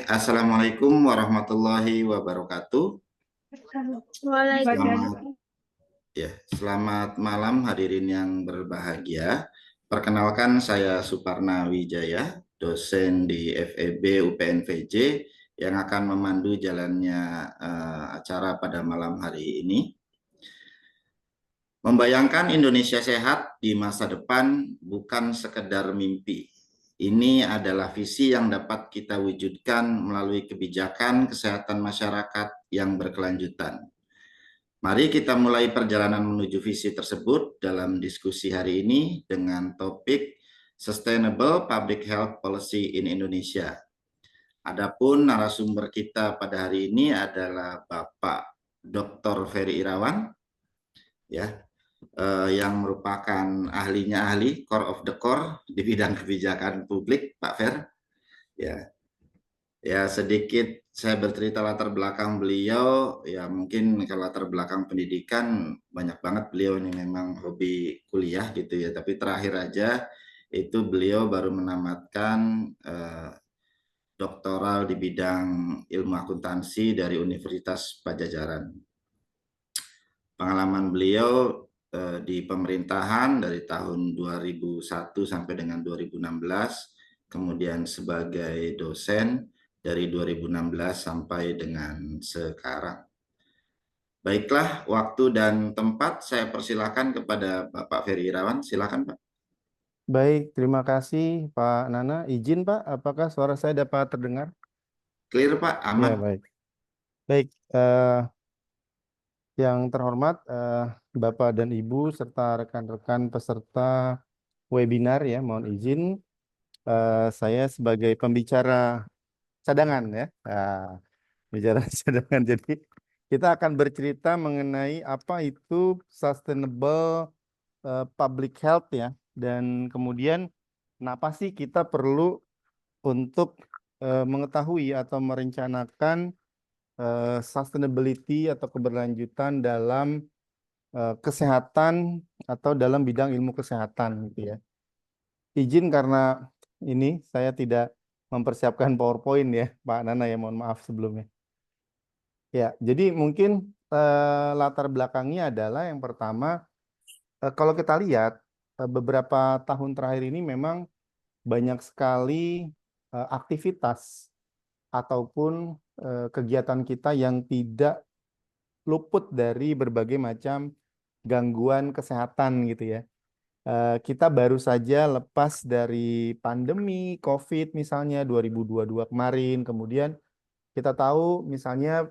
Assalamualaikum warahmatullahi wabarakatuh. Selamat Waalaikumsalam. selamat malam hadirin yang berbahagia. Perkenalkan saya Suparna Wijaya, dosen di FEB UPNVJ yang akan memandu jalannya acara pada malam hari ini. Membayangkan Indonesia sehat di masa depan bukan sekedar mimpi. Ini adalah visi yang dapat kita wujudkan melalui kebijakan kesehatan masyarakat yang berkelanjutan. Mari kita mulai perjalanan menuju visi tersebut dalam diskusi hari ini dengan topik Sustainable Public Health Policy in Indonesia. Adapun narasumber kita pada hari ini adalah Bapak Dr. Ferry Irawan, yang merupakan ahlinya ahli, core of the core di bidang kebijakan publik, Pak Fer. Sedikit saya bercerita latar belakang beliau. Mungkin kalau latar belakang pendidikan banyak banget beliau ini memang hobi kuliah gitu ya. Tapi terakhir aja itu beliau baru menamatkan doktoral di bidang ilmu akuntansi dari Universitas Padjadjaran. Pengalaman beliau di pemerintahan dari tahun 2001 sampai dengan 2016, kemudian sebagai dosen dari 2016 sampai dengan sekarang. Baiklah, waktu dan tempat saya persilakan kepada Bapak Ferry Irawan. Silakan, Pak. Baik, terima kasih Pak Nana. Izin Pak, apakah suara saya dapat terdengar? Clear, Pak? Aman? Ya, baik. Baik, yang terhormat Bapak dan Ibu serta rekan-rekan peserta webinar ya, mohon izin saya sebagai pembicara cadangan ya. Bicara cadangan. Jadi kita akan bercerita mengenai apa itu sustainable public health ya, dan kemudian kenapa sih kita perlu untuk mengetahui atau merencanakan sustainability atau keberlanjutan dalam kesehatan atau dalam bidang ilmu kesehatan gitu ya. Izin karena ini saya tidak mempersiapkan PowerPoint ya, Pak Nana ya, mohon maaf sebelumnya. Ya, jadi mungkin latar belakangnya adalah yang pertama, kalau kita lihat beberapa tahun terakhir ini memang banyak sekali aktivitas ataupun kegiatan kita yang tidak luput dari berbagai macam gangguan kesehatan gitu ya. Kita baru saja lepas dari pandemi COVID misalnya 2022 kemarin, kemudian kita tahu misalnya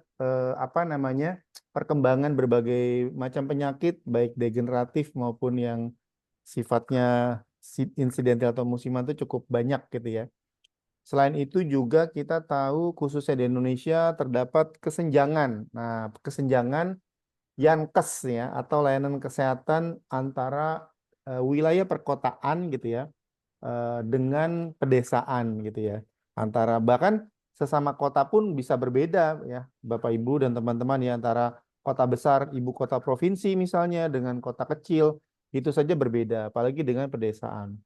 perkembangan berbagai macam penyakit baik degeneratif maupun yang sifatnya insidental atau musiman itu cukup banyak gitu ya. Selain itu juga kita tahu khususnya di Indonesia terdapat kesenjangan. Nah, kesenjangan Yankes ya atau layanan kesehatan antara wilayah perkotaan gitu ya dengan pedesaan gitu ya. Antara bahkan sesama kota pun bisa berbeda ya, Bapak Ibu dan teman-teman ya, antara kota besar ibu kota provinsi misalnya dengan kota kecil itu saja berbeda, apalagi dengan pedesaan.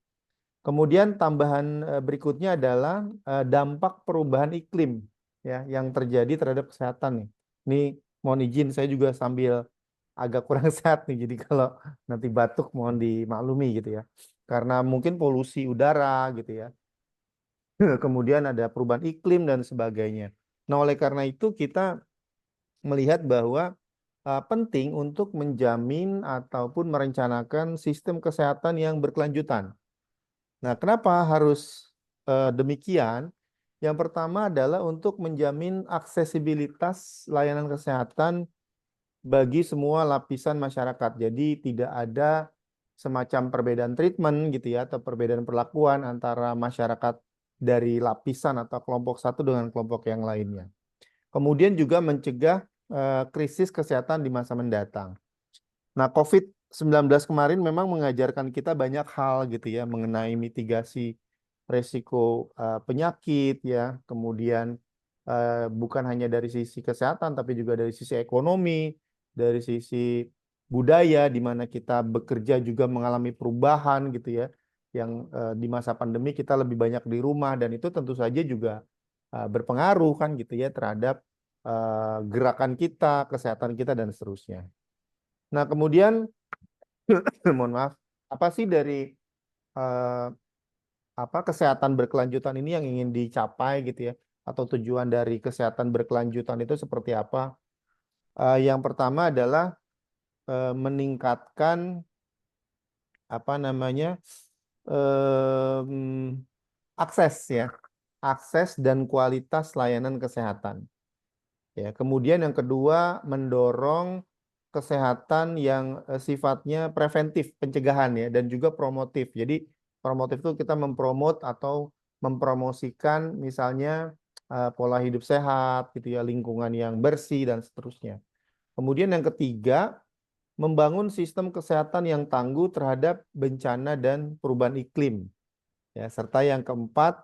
Kemudian tambahan berikutnya adalah dampak perubahan iklim ya yang terjadi terhadap kesehatan nih. Ini mohon izin saya juga sambil agak kurang sehat nih. Jadi kalau nanti batuk mohon dimaklumi gitu ya. Karena mungkin polusi udara gitu ya. Kemudian ada perubahan iklim dan sebagainya. Nah, oleh karena itu kita melihat bahwa penting untuk menjamin ataupun merencanakan sistem kesehatan yang berkelanjutan. Nah, kenapa harus demikian? Yang pertama adalah untuk menjamin aksesibilitas layanan kesehatan bagi semua lapisan masyarakat. Jadi tidak ada semacam perbedaan treatment gitu ya, atau perbedaan perlakuan antara masyarakat dari lapisan atau kelompok satu dengan kelompok yang lainnya. Kemudian juga mencegah krisis kesehatan di masa mendatang. Nah, COVID-19 kemarin memang mengajarkan kita banyak hal gitu ya mengenai mitigasi resiko penyakit ya, kemudian bukan hanya dari sisi kesehatan tapi juga dari sisi ekonomi, dari sisi budaya di mana kita bekerja juga mengalami perubahan gitu ya, yang di masa pandemi kita lebih banyak di rumah dan itu tentu saja juga berpengaruh kan gitu ya terhadap gerakan kita, kesehatan kita dan seterusnya. Nah, kemudian mohon maaf, apa sih dari eh, kesehatan berkelanjutan ini yang ingin dicapai gitu ya? Atau tujuan dari kesehatan berkelanjutan itu seperti apa? Yang pertama adalah meningkatkan apa namanya em, akses ya, akses dan kualitas layanan kesehatan. Ya, kemudian yang kedua mendorong kesehatan yang sifatnya preventif, pencegahan ya, dan juga promotif. Jadi promotif itu kita mempromot atau mempromosikan misalnya pola hidup sehat gitu ya, lingkungan yang bersih dan seterusnya. Kemudian yang ketiga, membangun sistem kesehatan yang tangguh terhadap bencana dan perubahan iklim. Ya, serta yang keempat,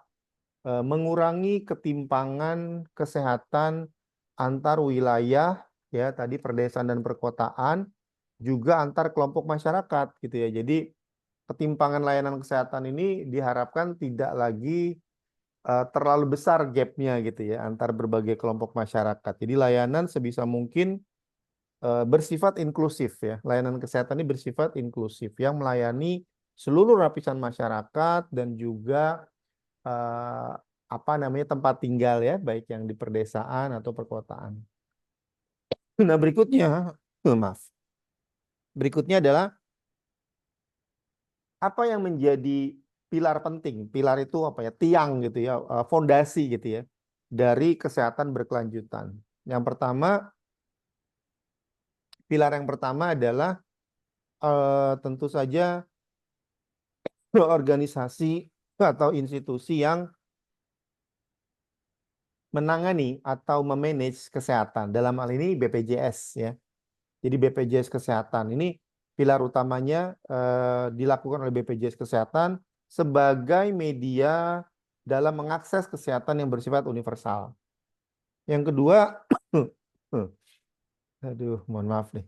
mengurangi ketimpangan kesehatan antar wilayah ya tadi perdesaan dan perkotaan juga antar kelompok masyarakat gitu ya. Jadi ketimpangan layanan kesehatan ini diharapkan tidak lagi terlalu besar gapnya gitu ya antar berbagai kelompok masyarakat. Jadi layanan sebisa mungkin bersifat inklusif ya. Layanan kesehatan ini bersifat inklusif yang melayani seluruh lapisan masyarakat dan juga eh, apa namanya tempat tinggal ya, baik yang di perdesaan atau perkotaan. Nah, berikutnya, maaf. Berikutnya adalah apa yang menjadi pilar penting. Pilar itu apa ya? Tiang gitu ya, fondasi gitu ya dari kesehatan berkelanjutan. Yang pertama, pilar yang pertama adalah tentu saja organisasi atau institusi yang menangani atau memanage kesehatan. Dalam hal ini BPJS ya. Jadi BPJS Kesehatan ini pilar utamanya dilakukan oleh BPJS Kesehatan sebagai media dalam mengakses kesehatan yang bersifat universal. Yang kedua, aduh, mohon maaf nih.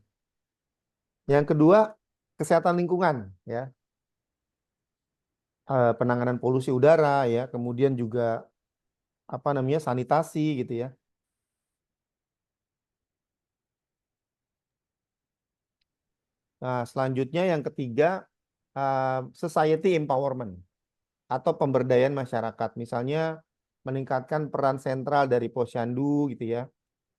Yang kedua, kesehatan lingkungan ya. Penanganan polusi udara ya, kemudian juga apa namanya sanitasi gitu ya. Nah, selanjutnya yang ketiga, society empowerment atau pemberdayaan masyarakat. Misalnya meningkatkan peran sentral dari posyandu gitu ya,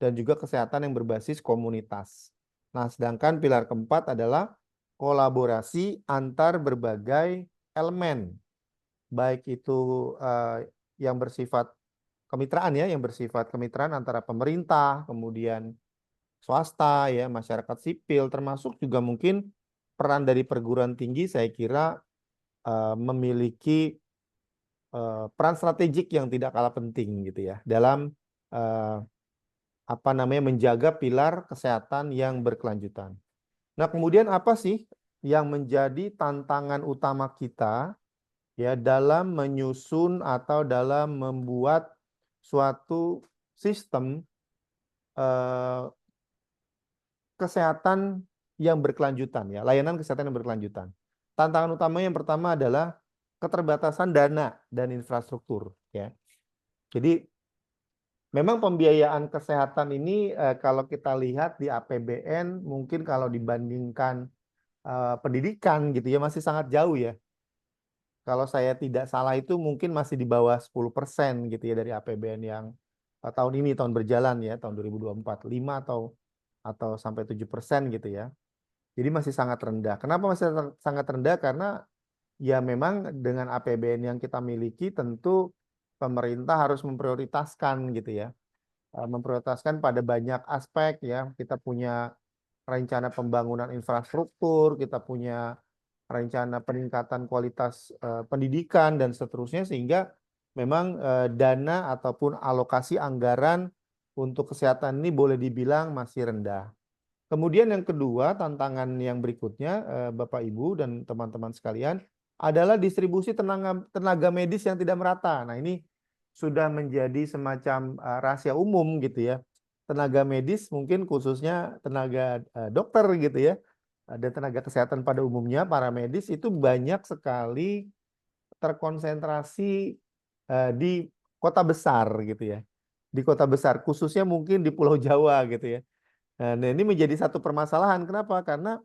dan juga kesehatan yang berbasis komunitas. Nah, sedangkan pilar keempat adalah kolaborasi antar berbagai elemen, baik itu yang bersifat kemitraan ya, yang bersifat kemitraan antara pemerintah, kemudian swasta ya, masyarakat sipil, termasuk juga mungkin peran dari perguruan tinggi saya kira memiliki peran strategik yang tidak kalah penting gitu ya dalam eh, apa namanya menjaga pilar kesehatan yang berkelanjutan. Nah, kemudian apa sih yang menjadi tantangan utama kita ya dalam menyusun atau dalam membuat suatu sistem eh, kesehatan yang berkelanjutan ya, layanan kesehatan yang berkelanjutan. Tantangan utama yang pertama adalah keterbatasan dana dan infrastruktur ya. Jadi memang pembiayaan kesehatan ini kalau kita lihat di APBN mungkin kalau dibandingkan pendidikan gitu ya masih sangat jauh ya. Kalau saya tidak salah itu mungkin masih di bawah 10% gitu ya dari APBN yang tahun ini tahun berjalan ya tahun 2024 5 atau sampai 7% gitu ya. Jadi masih sangat rendah. Kenapa masih sangat rendah? Karena ya memang dengan APBN yang kita miliki tentu pemerintah harus memprioritaskan gitu ya. Memprioritaskan pada banyak aspek ya. Kita punya rencana pembangunan infrastruktur, kita punya rencana peningkatan kualitas pendidikan dan seterusnya sehingga memang dana ataupun alokasi anggaran untuk kesehatan ini boleh dibilang masih rendah. Kemudian yang kedua, tantangan yang berikutnya, Bapak Ibu dan teman-teman sekalian, adalah distribusi tenaga medis yang tidak merata. Nah, ini sudah menjadi semacam rahasia umum gitu ya. Tenaga medis mungkin khususnya tenaga dokter gitu ya, dan tenaga kesehatan pada umumnya, para medis itu banyak sekali terkonsentrasi di kota besar gitu ya. Di kota besar, khususnya mungkin di Pulau Jawa gitu ya. Nah, ini menjadi satu permasalahan. Kenapa? Karena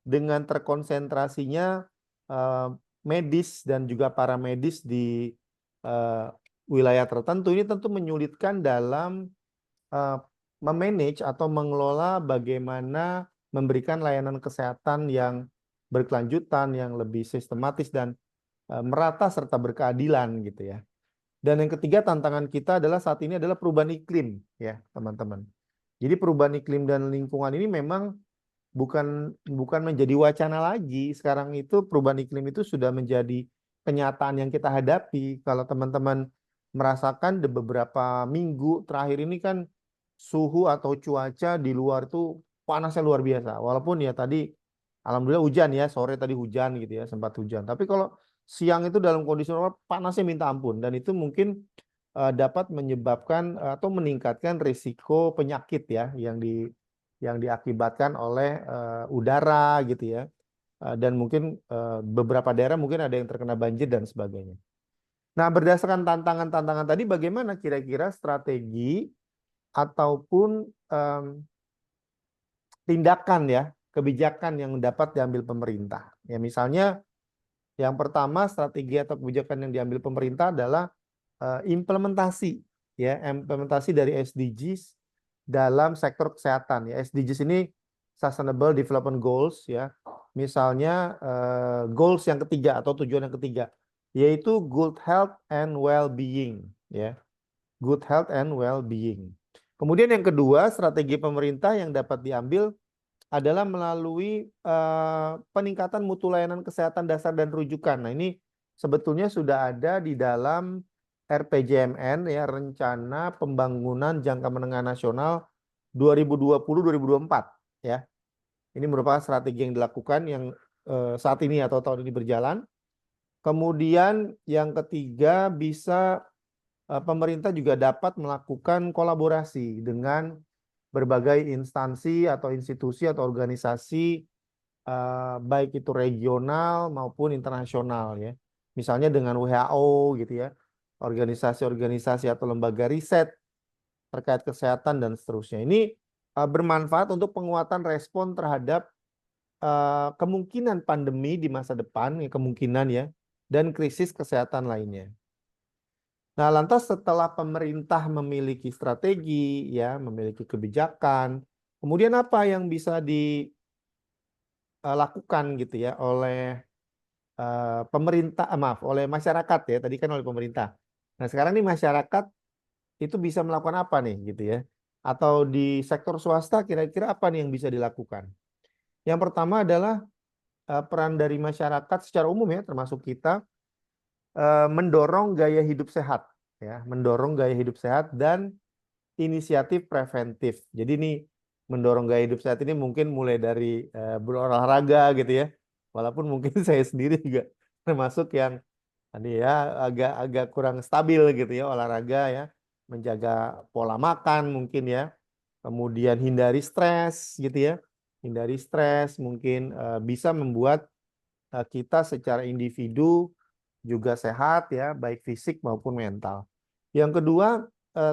dengan terkonsentrasinya eh, medis dan juga para medis di eh, wilayah tertentu, ini tentu menyulitkan dalam eh, memanage atau mengelola bagaimana memberikan layanan kesehatan yang berkelanjutan, yang lebih sistematis dan merata serta berkeadilan gitu ya. Dan yang ketiga tantangan kita adalah saat ini adalah perubahan iklim ya teman-teman. Jadi perubahan iklim dan lingkungan ini memang bukan menjadi wacana lagi. Sekarang itu perubahan iklim itu sudah menjadi kenyataan yang kita hadapi. Kalau teman-teman merasakan di beberapa minggu terakhir ini kan suhu atau cuaca di luar itu panasnya luar biasa. Walaupun ya tadi alhamdulillah hujan ya, sore tadi hujan gitu ya, sempat hujan. Tapi kalau siang itu dalam kondisi normal panasnya minta ampun dan itu mungkin dapat menyebabkan atau meningkatkan risiko penyakit ya yang diakibatkan oleh udara gitu ya. Dan mungkin beberapa daerah mungkin ada yang terkena banjir dan sebagainya. Nah, berdasarkan tantangan-tantangan tadi bagaimana kira-kira strategi ataupun tindakan ya, kebijakan yang dapat diambil pemerintah. Ya, misalnya yang pertama strategi atau kebijakan yang diambil pemerintah adalah implementasi ya, implementasi dari SDGs dalam sektor kesehatan ya. SDGs ini Sustainable Development Goals ya. Misalnya goals yang ketiga atau tujuan yang ketiga yaitu good health and well-being ya. Good health and well-being. Kemudian yang kedua, strategi pemerintah yang dapat diambil adalah melalui peningkatan mutu layanan kesehatan dasar dan rujukan. Nah, ini sebetulnya sudah ada di dalam RPJMN ya, Rencana Pembangunan Jangka Menengah Nasional 2020-2024 ya. Ini merupakan strategi yang dilakukan yang saat ini atau tahun ini berjalan. Kemudian yang ketiga bisa pemerintah juga dapat melakukan kolaborasi dengan berbagai instansi atau institusi atau organisasi baik itu regional maupun internasional ya. Misalnya dengan WHO gitu ya. Organisasi-organisasi atau lembaga riset terkait kesehatan dan seterusnya. Ini bermanfaat untuk penguatan respon terhadap kemungkinan pandemi di masa depan, ya, kemungkinan ya, dan krisis kesehatan lainnya. Nah, lantas setelah pemerintah memiliki strategi, ya, memiliki kebijakan, kemudian apa yang bisa dilakukan gitu ya oleh pemerintah, oleh masyarakat ya, tadi kan oleh pemerintah. Nah, sekarang nih masyarakat itu bisa melakukan apa nih gitu ya? Atau di sektor swasta kira-kira apa nih yang bisa dilakukan? Yang pertama adalah peran dari masyarakat secara umum ya, termasuk kita mendorong gaya hidup sehat ya, mendorong gaya hidup sehat dan inisiatif preventif. Jadi ini mendorong gaya hidup sehat ini mungkin mulai dari berolahraga gitu ya. Walaupun mungkin saya sendiri juga termasuk yang tadi ya agak kurang stabil gitu ya olahraga ya, menjaga pola makan mungkin ya. Kemudian hindari stres gitu ya. Hindari stres mungkin bisa membuat kita secara individu juga sehat ya, baik fisik maupun mental. Yang kedua,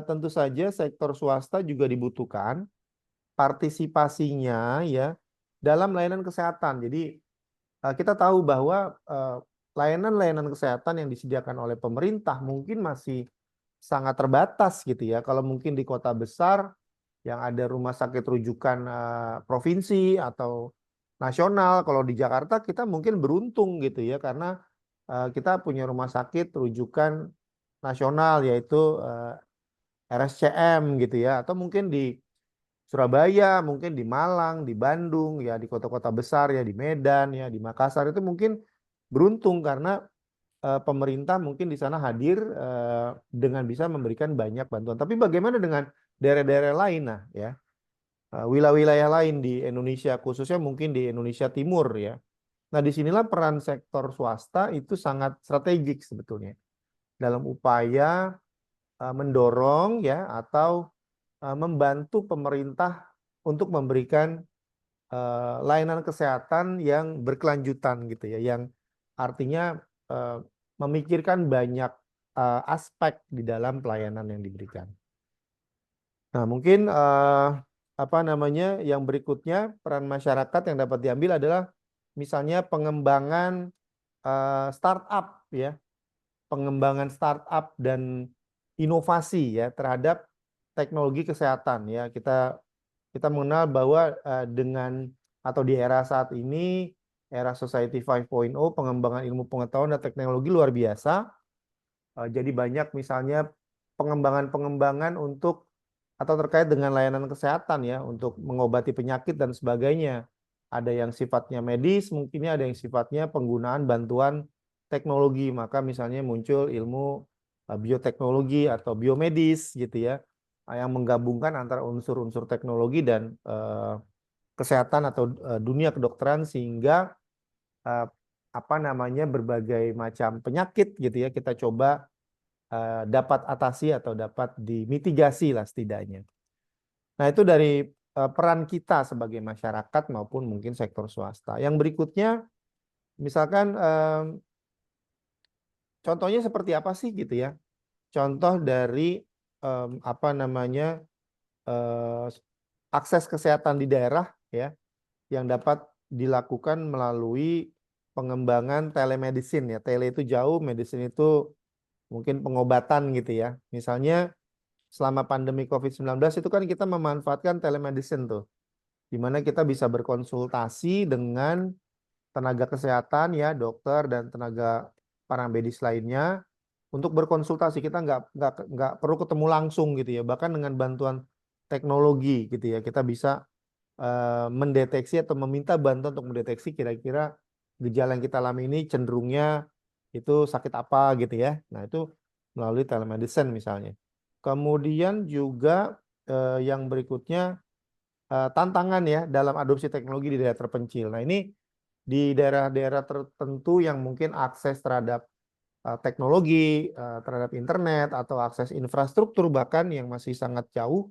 tentu saja sektor swasta juga dibutuhkan partisipasinya ya dalam layanan kesehatan. Jadi kita tahu bahwa layanan-layanan kesehatan yang disediakan oleh pemerintah mungkin masih sangat terbatas gitu ya. Kalau mungkin di kota besar yang ada rumah sakit rujukan provinsi atau nasional, kalau di Jakarta kita mungkin beruntung gitu ya karena kita punya rumah sakit rujukan nasional yaitu RSCM gitu ya, atau mungkin di Surabaya, mungkin di Malang, di Bandung, ya di kota-kota besar ya, di Medan ya, di Makassar itu mungkin beruntung karena pemerintah mungkin di sana hadir dengan bisa memberikan banyak bantuan. Tapi bagaimana dengan daerah-daerah lain nah ya, wilayah-wilayah lain di Indonesia khususnya mungkin di Indonesia Timur ya. Nah, disinilah peran sektor swasta itu sangat strategik sebetulnya dalam upaya mendorong ya atau membantu pemerintah untuk memberikan layanan kesehatan yang berkelanjutan gitu ya, yang artinya memikirkan banyak aspek di dalam pelayanan yang diberikan. Nah, mungkin yang berikutnya peran masyarakat yang dapat diambil adalah misalnya pengembangan startup ya, pengembangan startup dan inovasi ya terhadap teknologi kesehatan ya. Kita mengenal bahwa dengan atau di era saat ini, era Society 5.0, pengembangan ilmu pengetahuan dan teknologi luar biasa. Jadi banyak misalnya pengembangan-pengembangan untuk atau terkait dengan layanan kesehatan ya, untuk mengobati penyakit dan sebagainya. Ada yang sifatnya medis, mungkinnya ada yang sifatnya penggunaan bantuan teknologi. Maka misalnya muncul ilmu bioteknologi atau biomedis gitu ya, yang menggabungkan antara unsur-unsur teknologi dan kesehatan atau dunia kedokteran sehingga berbagai macam penyakit gitu ya kita coba dapat atasi atau dapat dimitigasi lah setidaknya. Nah, itu dari peran kita sebagai masyarakat maupun mungkin sektor swasta. Yang berikutnya, misalkan contohnya seperti apa sih gitu ya? Contoh dari akses kesehatan di daerah ya, yang dapat dilakukan melalui pengembangan telemedicine ya. Tele itu jauh, medicine itu mungkin pengobatan gitu ya. Misalnya selama pandemi COVID-19 itu kan kita memanfaatkan telemedicine tuh, di mana kita bisa berkonsultasi dengan tenaga kesehatan ya, dokter dan tenaga paramedis lainnya untuk berkonsultasi. Kita nggak perlu ketemu langsung gitu ya. Bahkan dengan bantuan teknologi gitu ya, kita bisa mendeteksi atau meminta bantuan untuk mendeteksi kira-kira gejala yang kita alami ini cenderungnya itu sakit apa gitu ya. Nah, itu melalui telemedicine misalnya. Kemudian juga yang berikutnya tantangan ya dalam adopsi teknologi di daerah terpencil. Nah, ini di daerah-daerah tertentu yang mungkin akses terhadap teknologi, terhadap internet atau akses infrastruktur bahkan yang masih sangat jauh,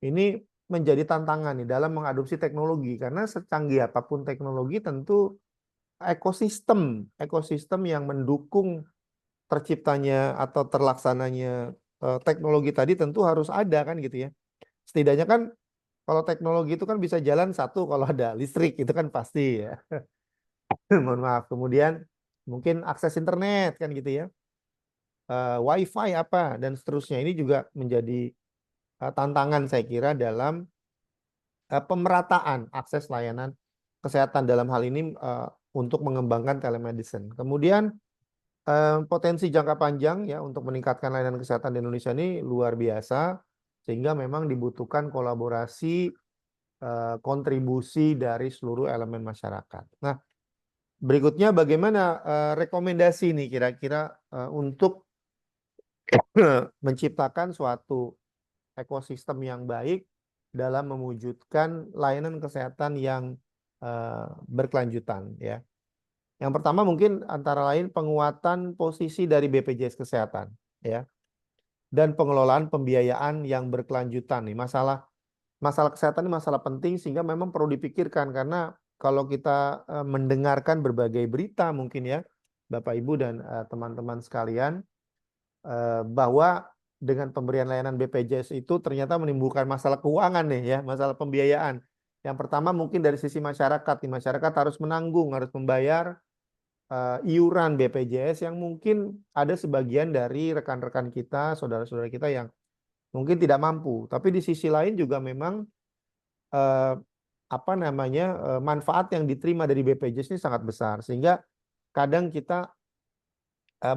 ini menjadi tantangan nih dalam mengadopsi teknologi karena secanggih apapun teknologi tentu ekosistem yang mendukung terciptanya atau terlaksananya teknologi tadi tentu harus ada kan gitu ya. Setidaknya kan kalau teknologi itu kan bisa jalan satu kalau ada listrik itu kan pasti ya. Mohon maaf. Kemudian mungkin akses internet kan gitu ya. WiFi apa dan seterusnya ini juga menjadi tantangan saya kira dalam pemerataan akses layanan kesehatan dalam hal ini untuk mengembangkan telemedicine. Kemudian potensi jangka panjang ya untuk meningkatkan layanan kesehatan di Indonesia ini luar biasa sehingga memang dibutuhkan kolaborasi kontribusi dari seluruh elemen masyarakat. Nah, berikutnya bagaimana rekomendasi nih kira-kira untuk menciptakan suatu ekosistem yang baik dalam mewujudkan layanan kesehatan yang berkelanjutan ya. Yang pertama mungkin antara lain penguatan posisi dari BPJS Kesehatan ya dan pengelolaan pembiayaan yang berkelanjutan nih. Masalah kesehatan ini masalah penting sehingga memang perlu dipikirkan karena kalau kita mendengarkan berbagai berita mungkin ya Bapak Ibu dan teman-teman sekalian bahwa dengan pemberian layanan BPJS itu ternyata menimbulkan masalah keuangan nih ya, masalah pembiayaan. Yang pertama mungkin dari sisi masyarakat, masyarakat harus menanggung, harus membayar iuran BPJS yang mungkin ada sebagian dari rekan-rekan kita, saudara-saudara kita yang mungkin tidak mampu. Tapi di sisi lain juga memang manfaat yang diterima dari BPJS ini sangat besar sehingga kadang kita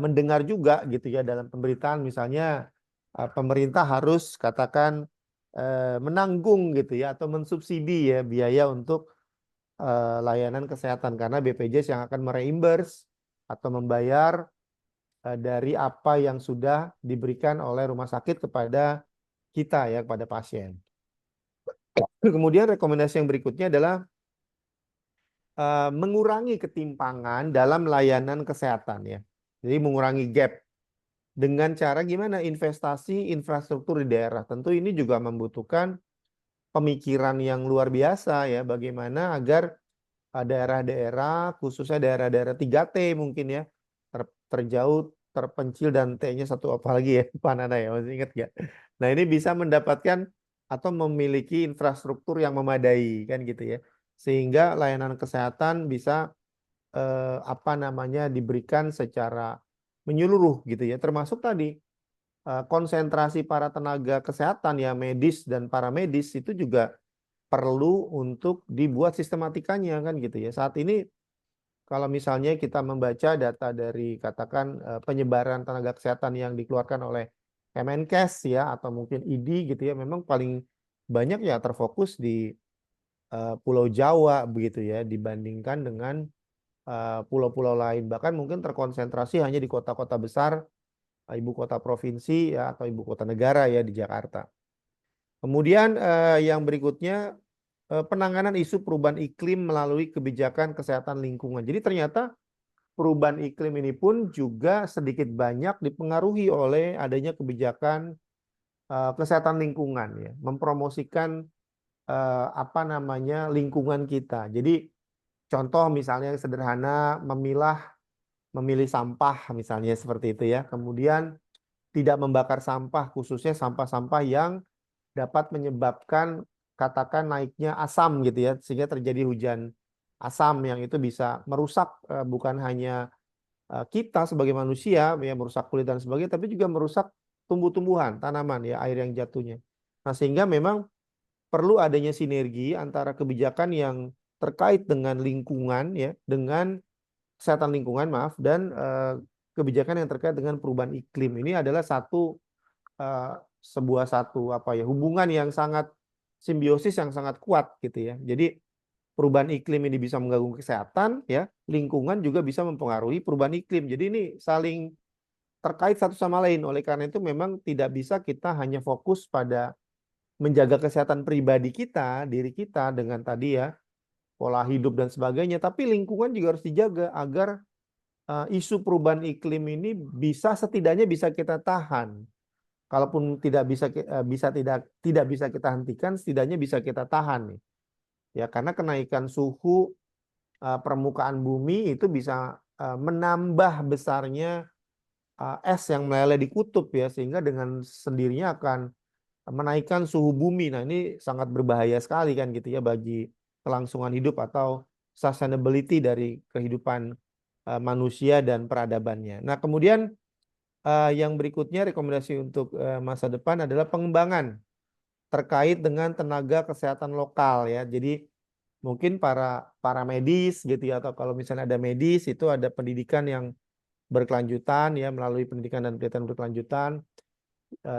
mendengar juga gitu ya dalam pemberitaan misalnya pemerintah harus katakan menanggung gitu ya atau mensubsidi ya biaya untuk layanan kesehatan karena BPJS yang akan mereimburse atau membayar dari apa yang sudah diberikan oleh rumah sakit kepada kita ya kepada pasien. Kemudian rekomendasi yang berikutnya adalah mengurangi ketimpangan dalam layanan kesehatan ya. Jadi mengurangi gap dengan cara gimana investasi infrastruktur di daerah. Tentu ini juga membutuhkan pemikiran yang luar biasa ya bagaimana agar daerah-daerah khususnya daerah-daerah 3T mungkin ya terjauh terpencil dan T-nya satu apa lagi ya, Pak Nana ya, masih ingat nggak? Nah ini bisa mendapatkan atau memiliki infrastruktur yang memadai kan gitu ya, sehingga layanan kesehatan bisa apa namanya diberikan secara menyeluruh gitu ya, termasuk tadi konsentrasi para tenaga kesehatan ya medis dan paramedis itu juga perlu untuk dibuat sistematikanya kan gitu ya. Saat ini kalau misalnya kita membaca data dari katakan penyebaran tenaga kesehatan yang dikeluarkan oleh Kemenkes ya atau mungkin ID gitu ya, memang paling banyak ya terfokus di Pulau Jawa begitu ya dibandingkan dengan pulau-pulau lain. Bahkan mungkin terkonsentrasi hanya di kota-kota besar, ibu kota provinsi ya atau ibu kota negara ya di Jakarta. Kemudian yang berikutnya penanganan isu perubahan iklim melalui kebijakan kesehatan lingkungan. Jadi ternyata perubahan iklim ini pun juga sedikit banyak dipengaruhi oleh adanya kebijakan kesehatan lingkungan ya, mempromosikan apa namanya lingkungan kita. Jadi contoh misalnya yang sederhana memilih sampah misalnya seperti itu ya. Kemudian tidak membakar sampah khususnya sampah-sampah yang dapat menyebabkan katakan naiknya asam gitu ya, sehingga terjadi hujan asam yang itu bisa merusak bukan hanya kita sebagai manusia ya, merusak kulit dan sebagainya, tapi juga merusak tumbuh-tumbuhan, tanaman ya, air yang jatuhnya. Nah, sehingga memang perlu adanya sinergi antara kebijakan yang terkait dengan lingkungan ya, dengan kesehatan lingkungan maaf, dan kebijakan yang terkait dengan perubahan iklim. Ini adalah sebuah apa ya, hubungan yang sangat simbiosis yang sangat kuat gitu ya. Jadi perubahan iklim ini bisa mengganggu kesehatan ya, lingkungan juga bisa mempengaruhi perubahan iklim. Jadi ini saling terkait satu sama lain. Oleh karena itu memang tidak bisa kita hanya fokus pada menjaga kesehatan pribadi kita, diri kita dengan tadi ya pola hidup dan sebagainya, tapi lingkungan juga harus dijaga agar isu perubahan iklim ini setidaknya bisa kita tahan. Kalaupun tidak tidak bisa kita hentikan, setidaknya bisa kita tahan nih. Ya, karena kenaikan suhu permukaan bumi itu bisa menambah besarnya es yang meleleh di kutub ya, sehingga dengan sendirinya akan menaikkan suhu bumi. Nah, ini sangat berbahaya sekali kan gitu ya bagi kelangsungan hidup atau sustainability dari kehidupan manusia dan peradabannya. Nah, kemudian yang berikutnya rekomendasi untuk masa depan adalah pengembangan terkait dengan tenaga kesehatan lokal ya. Jadi mungkin para medis gitu ya, atau kalau misalnya ada medis itu ada pendidikan yang berkelanjutan ya, melalui pendidikan dan pelatihan berkelanjutan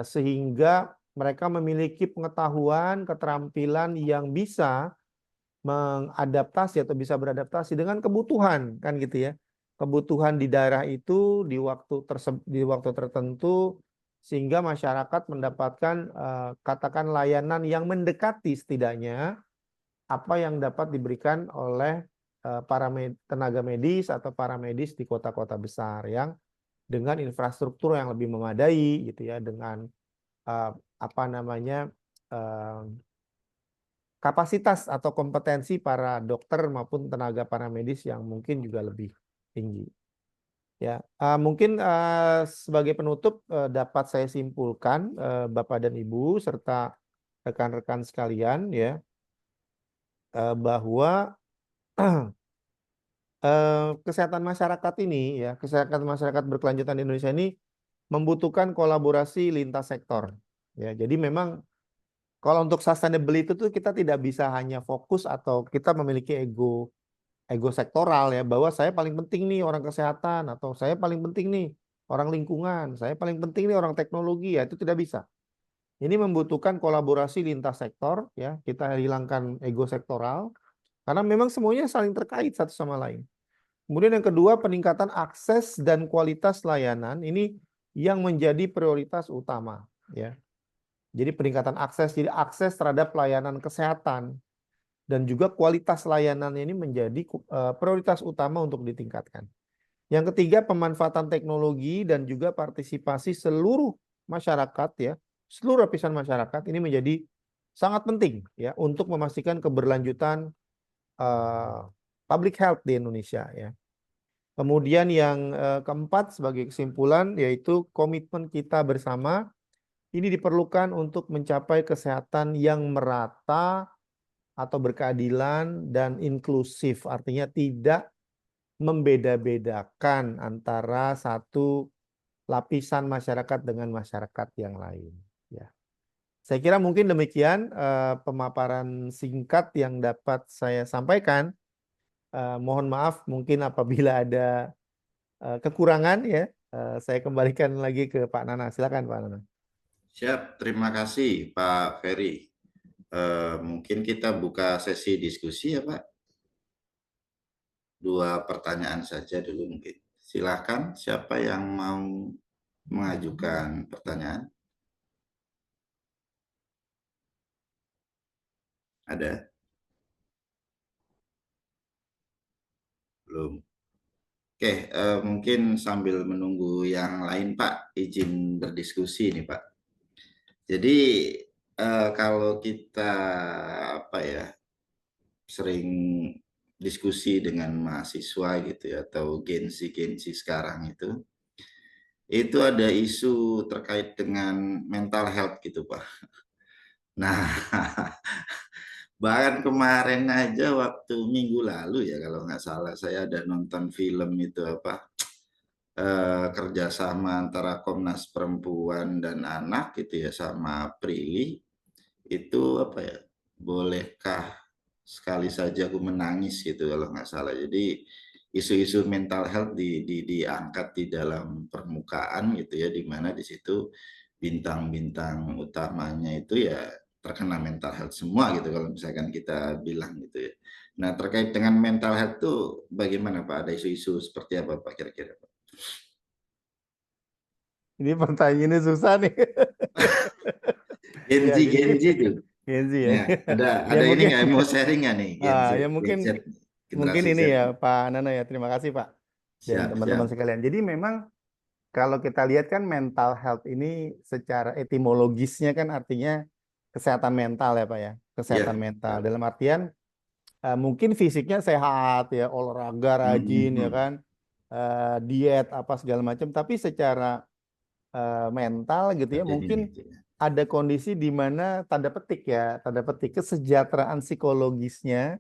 sehingga mereka memiliki pengetahuan, keterampilan yang bisa mengadaptasi atau bisa beradaptasi dengan kebutuhan kan gitu ya. Kebutuhan di daerah itu di waktu tertentu sehingga masyarakat mendapatkan katakan layanan yang mendekati setidaknya apa yang dapat diberikan oleh para tenaga medis atau para medis di kota-kota besar yang dengan infrastruktur yang lebih memadai gitu ya, dengan apa namanya kapasitas atau kompetensi para dokter maupun tenaga paramedis yang mungkin juga lebih tinggi. Ya, mungkin sebagai penutup dapat saya simpulkan Bapak dan Ibu serta rekan-rekan sekalian ya bahwa kesehatan masyarakat ini ya, kesehatan masyarakat berkelanjutan di Indonesia ini membutuhkan kolaborasi lintas sektor. Ya, jadi memang kalau untuk sustainability itu kita tidak bisa hanya fokus atau kita memiliki ego sektoral ya, bahwa saya paling penting nih orang kesehatan, atau saya paling penting nih orang lingkungan, saya paling penting nih orang teknologi, ya itu tidak bisa. Ini membutuhkan kolaborasi lintas sektor ya, kita hilangkan ego sektoral karena memang semuanya saling terkait satu sama lain. Kemudian yang kedua, peningkatan akses dan kualitas layanan ini yang menjadi prioritas utama ya. Jadi peningkatan akses, jadi akses terhadap layanan kesehatan dan juga kualitas layanan ini menjadi prioritas utama untuk ditingkatkan. Yang ketiga, pemanfaatan teknologi dan juga partisipasi seluruh masyarakat ya, seluruh lapisan masyarakat ini menjadi sangat penting ya untuk memastikan keberlanjutan public health di Indonesia ya. Kemudian yang keempat sebagai kesimpulan yaitu komitmen kita bersama ini diperlukan untuk mencapai kesehatan yang merata atau berkeadilan dan inklusif. Artinya tidak membeda-bedakan antara satu lapisan masyarakat dengan masyarakat yang lain. Ya. Saya kira mungkin demikian pemaparan singkat yang dapat saya sampaikan. Mohon maaf mungkin apabila ada kekurangan ya. Saya kembalikan lagi ke Pak Nana. Silakan Pak Nana. Siap, terima kasih Pak Ferry. Mungkin kita buka sesi diskusi ya Pak. 2 pertanyaan saja dulu mungkin. Silakan, siapa yang mau mengajukan pertanyaan? Ada? Belum. Oke, mungkin sambil menunggu yang lain Pak, izin berdiskusi nih Pak. Jadi kalau kita apa ya, sering diskusi dengan mahasiswa gitu ya, atau Gen Z sekarang itu ada isu terkait dengan mental health gitu Pak. Nah, bahkan kemarin aja waktu minggu lalu ya kalau nggak salah saya ada nonton film itu apa, kerjasama antara Komnas Perempuan dan Anak gitu ya sama Prilly, itu apa ya, bolehkah sekali saja aku menangis gitu kalau nggak salah. Jadi isu-isu mental health diangkat di dalam permukaan gitu ya, di mana di situ bintang-bintang utamanya itu ya terkena mental health semua gitu kalau misalkan kita bilang gitu ya. Nah, terkait dengan mental health tuh bagaimana Pak? Ada isu-isu seperti apa Pak kira-kira Pak? Ini pertanyaannya susah nih. Gen Ya, Z, jadi Gen Z tuh. Gen Z ya. Ya, ada Ya ada ini mungkin nggak mau sharing nggak nih ya Gen mungkin Z, mungkin generasi ini Z? ya Pak Nana ya. Terima kasih Pak dan Siap, teman-teman siap. sekalian. Jadi memang kalau kita lihat kan mental health ini secara etimologisnya kan artinya kesehatan mental ya Pak ya. Kesehatan Ya, mental betul. dalam artian mungkin fisiknya sehat ya, olahraga rajin ya Mhm. kan, diet apa segala macam. Tapi secara mental gitu ya, Jadinya mungkin gitu ya. ada kondisi di mana tanda petik ya, tanda petik kesejahteraan psikologisnya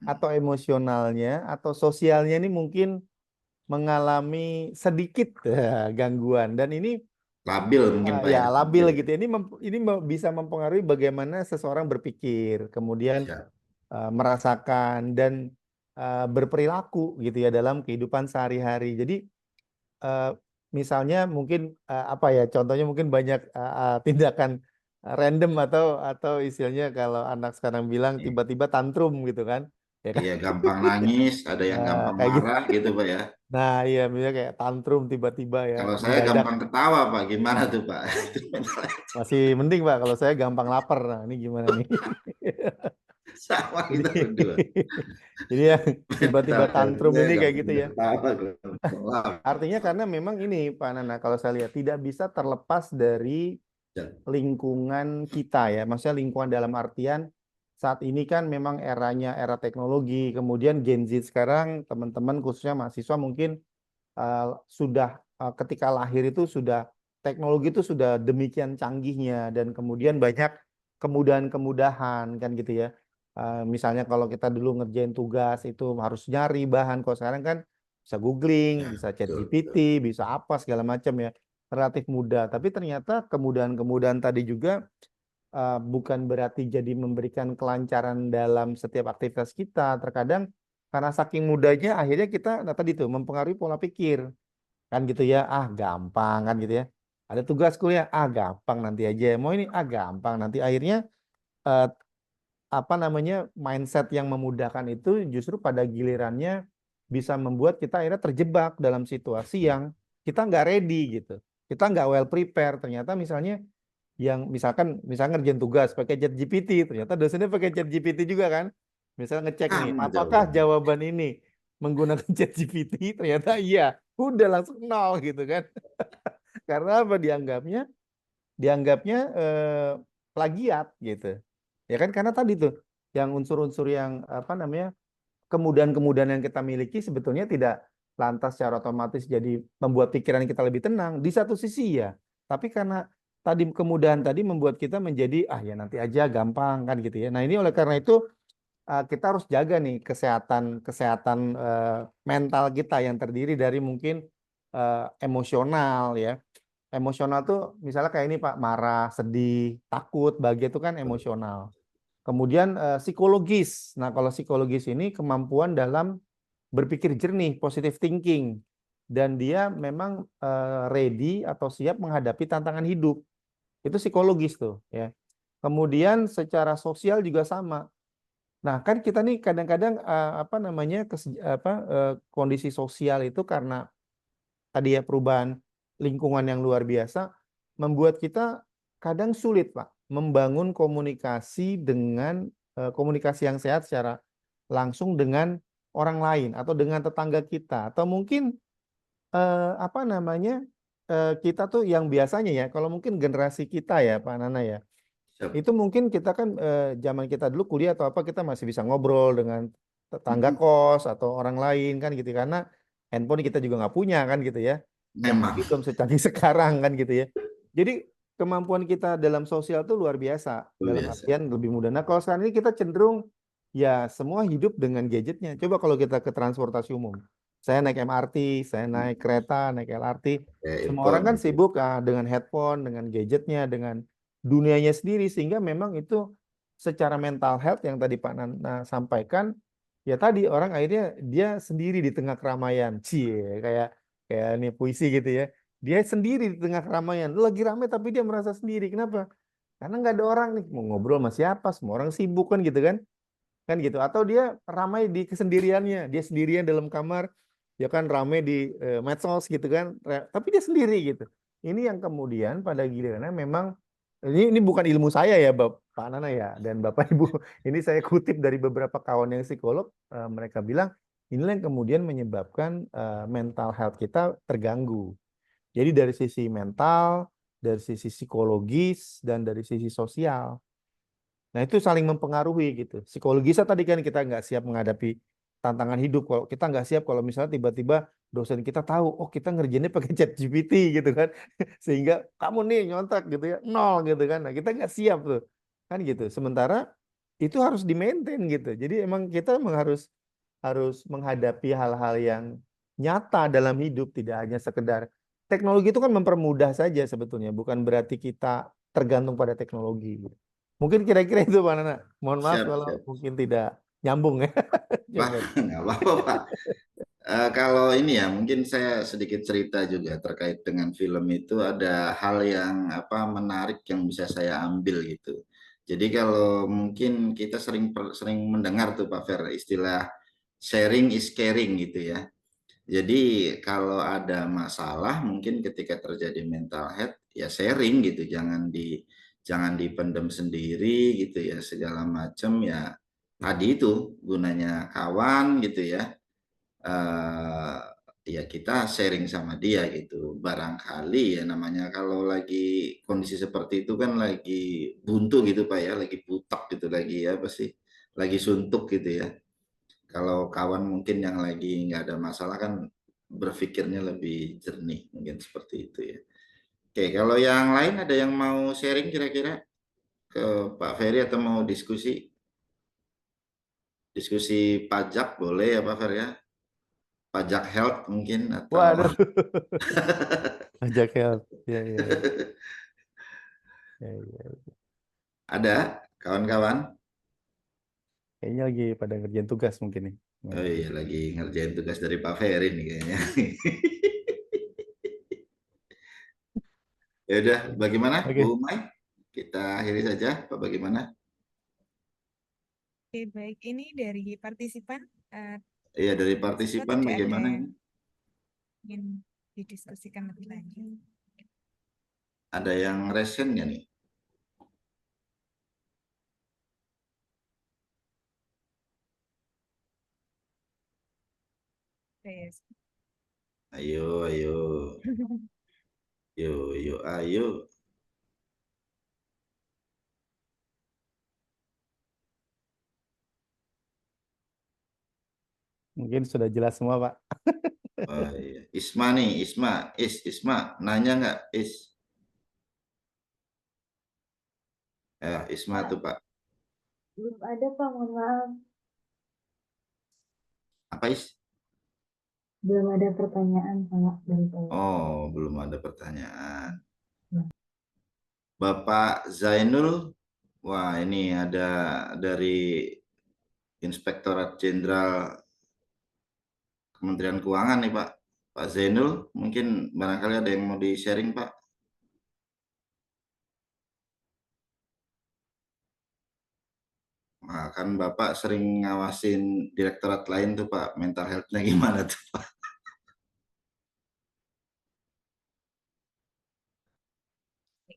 atau emosionalnya atau sosialnya ini mungkin mengalami sedikit gangguan dan ini Labil mungkin Pak ya ya, labil labil. gitu. Ini bisa mempengaruhi bagaimana seseorang berpikir, kemudian Siap. merasakan dan berperilaku gitu ya dalam kehidupan sehari-hari. Jadi eh, misalnya mungkin apa ya contohnya mungkin banyak tindakan random atau istilahnya kalau anak sekarang bilang Iya, tiba-tiba tantrum gitu kan ya kan. iya, gampang nangis, ada yang Nah, gampang kayak gitu. marah gitu Pak ya. Nah, iya misalnya kayak tantrum tiba-tiba ya Kalau saya mendadak. gampang ketawa Pak, gimana tuh Pak? Oh, masih mending Pak kalau saya gampang lapar. Nah, ini gimana nih? Sama Jadi kita berdua. jadi yang tiba-tiba Mental health tantrum saya ini kayak gampang gitu ya. ketawa, gampang Artinya lapar. karena memang ini Pak Nana kalau saya lihat tidak bisa terlepas dari Ya, lingkungan kita ya. Maksudnya lingkungan dalam artian saat ini kan memang eranya era teknologi. Kemudian Gen Z sekarang teman-teman khususnya mahasiswa mungkin sudah ketika lahir itu sudah teknologi itu sudah demikian canggihnya dan kemudian banyak kemudahan-kemudahan kan gitu ya. Misalnya kalau kita dulu ngerjain tugas itu harus nyari bahan, kalau sekarang kan bisa googling, ya, bisa chat betul, GPT, betul. bisa apa segala macam ya, relatif mudah. Tapi ternyata kemudahan-kemudahan tadi juga bukan berarti jadi memberikan kelancaran dalam setiap aktivitas kita. Terkadang karena saking mudahnya akhirnya kita nah tadi tuh mempengaruhi pola pikir kan gitu ya, gampang kan gitu ya, ada tugas kuliah gampang nanti aja, mau ini gampang nanti, akhirnya eh, apa namanya mindset yang memudahkan itu justru pada gilirannya bisa membuat kita akhirnya terjebak dalam situasi yang kita nggak ready gitu, kita nggak well prepare. Ternyata misalnya yang misalkan ngerjain tugas pakai chat GPT, ternyata dosennya pakai chat GPT juga kan, misalnya ngecek nih Sama apakah jawabannya. jawaban ini menggunakan chat GPT, ternyata iya, udah langsung nol gitu kan. Karena apa, dianggapnya plagiat gitu ya kan, karena tadi tuh yang unsur-unsur yang apa namanya kemudahan-kemudahan yang kita miliki sebetulnya tidak lantas secara otomatis jadi membuat pikiran kita lebih tenang. Di satu sisi ya, tapi karena tadi kemudahan tadi membuat kita menjadi ya nanti aja gampang kan gitu ya. Nah ini oleh karena itu kita harus jaga nih kesehatan kesehatan mental kita yang terdiri dari mungkin emosional ya. Emosional tuh misalnya kayak ini Pak, marah, sedih, takut, bahagia itu kan emosional. Kemudian psikologis. Nah, kalau psikologis ini kemampuan dalam berpikir jernih, positive thinking. Dan dia memang ready atau siap menghadapi tantangan hidup. Itu psikologis tuh ya. Kemudian secara sosial juga sama. Nah, kan kita nih kadang-kadang apa namanya kondisi sosial itu karena tadi ya perubahan lingkungan yang luar biasa membuat kita kadang sulit, Pak, membangun komunikasi dengan komunikasi yang sehat secara langsung dengan orang lain atau dengan tetangga kita atau mungkin apa namanya kita tuh yang biasanya ya kalau mungkin generasi kita ya Pak Nana ya Siap. itu mungkin kita kan zaman kita dulu kuliah atau apa kita masih bisa ngobrol dengan tetangga kos atau orang lain kan gitu karena handphone kita juga nggak punya kan gitu ya Memang teknologi belum secanggih sekarang kan gitu ya jadi kemampuan kita dalam sosial tuh luar biasa luar dalam biasa. artian lebih mudah. Nah kalau sekarang ini kita cenderung ya semua hidup dengan gadgetnya. Coba kalau kita ke transportasi umum, saya naik MRT, saya naik kereta, naik LRT, semua orang Airport kan gitu. sibuk dengan handphone, dengan gadgetnya, dengan dunianya sendiri sehingga memang itu secara mental health yang tadi Pak Nana sampaikan ya tadi orang akhirnya dia sendiri di tengah keramaian cie kayak kayak ini puisi gitu ya dia sendiri di tengah keramaian lagi ramai tapi dia merasa sendiri kenapa karena nggak ada orang nih mau ngobrol sama siapa semua orang sibuk kan gitu atau dia ramai di kesendiriannya dia sendirian dalam kamar ya kan ramai di medsos gitu kan tapi dia sendiri gitu ini yang kemudian pada gilirannya memang ini bukan ilmu saya ya Pak Nana ya dan Bapak Ibu ini saya kutip dari beberapa kawan yang psikolog mereka bilang inilah yang kemudian menyebabkan mental health kita terganggu jadi dari sisi mental dari sisi psikologis dan dari sisi sosial. Nah, itu saling mempengaruhi gitu. Psikologisnya tadi kan kita nggak siap menghadapi tantangan hidup. Kalau kita nggak siap kalau misalnya tiba-tiba dosen kita tahu, oh kita ngerjainnya pakai chat GPT gitu kan. Sehingga kamu nih nyontek gitu ya, nol gitu kan. Nah, kita nggak siap tuh. Kan gitu. Sementara itu harus di-maintain gitu. Jadi emang kita emang harus harus menghadapi hal-hal yang nyata dalam hidup, tidak hanya sekedar teknologi itu kan mempermudah saja sebetulnya, bukan berarti kita tergantung pada teknologi. Mungkin kira-kira itu Pak Nana. Mohon maaf Siap, kalau siap. mungkin tidak nyambung ya. Wah, Coba. nggak apa-apa, Pak. Kalau ini ya, mungkin saya sedikit cerita juga terkait dengan film itu ada hal yang apa menarik yang bisa saya ambil gitu. Jadi kalau mungkin kita sering mendengar tuh Pak Fer istilah sharing is caring gitu ya. Jadi kalau ada masalah mungkin ketika terjadi mental health ya sharing gitu, jangan dipendam sendiri gitu ya segala macam ya. Tadi itu gunanya kawan gitu ya. eh, Ya kita sharing sama dia gitu. Barangkali ya namanya kalau lagi kondisi seperti itu kan lagi buntu gitu Pak ya, lagi butak gitu lagi ya pasti lagi suntuk gitu ya. Kalau kawan mungkin yang lagi nggak ada masalah kan berpikirnya lebih jernih mungkin seperti itu ya. Oke, kalau yang lain ada yang mau sharing kira-kira ke Pak Ferry atau mau diskusi diskusi pajak boleh ya Pak Ferry ya? Pajak health mungkin atau Waduh. Ajak help. Ya, ya, ya. Ya, ya. ada kawan-kawan? Kayaknya lagi pada ngerjain tugas mungkin nih. Oh Nah, iya lagi ngerjain tugas dari Pak Ferry nih kayaknya. Ya udah, bagaimana Bu oke. Mai? Kita akhiri saja, Pak bagaimana? Oke, baik. Ini dari partisipan, Iya dari atau partisipan tidak ada bagaimana ini? yang didiskusikan lebih lanjut? Ada yang resen nggak nih? Yes. Ayo, ayo, yuk, yuk, ayo. Mungkin sudah jelas semua, Pak. Oh, iya. Isma nih, Isma, nanya nggak, Ya, Isma tuh Pak. Belum ada Pak, mohon maaf. Apa Belum ada pertanyaan Pak dari saya. Oh, belum ada pertanyaan. Ya. Bapak Zainul, wah ini ada dari Inspektorat Jenderal Kementerian Keuangan nih Pak. Pak Zainul, mungkin barangkali ada yang mau di-sharing Pak. Nah, kan Bapak sering ngawasin direktorat lain tuh Pak, mental health-nya gimana tuh Pak?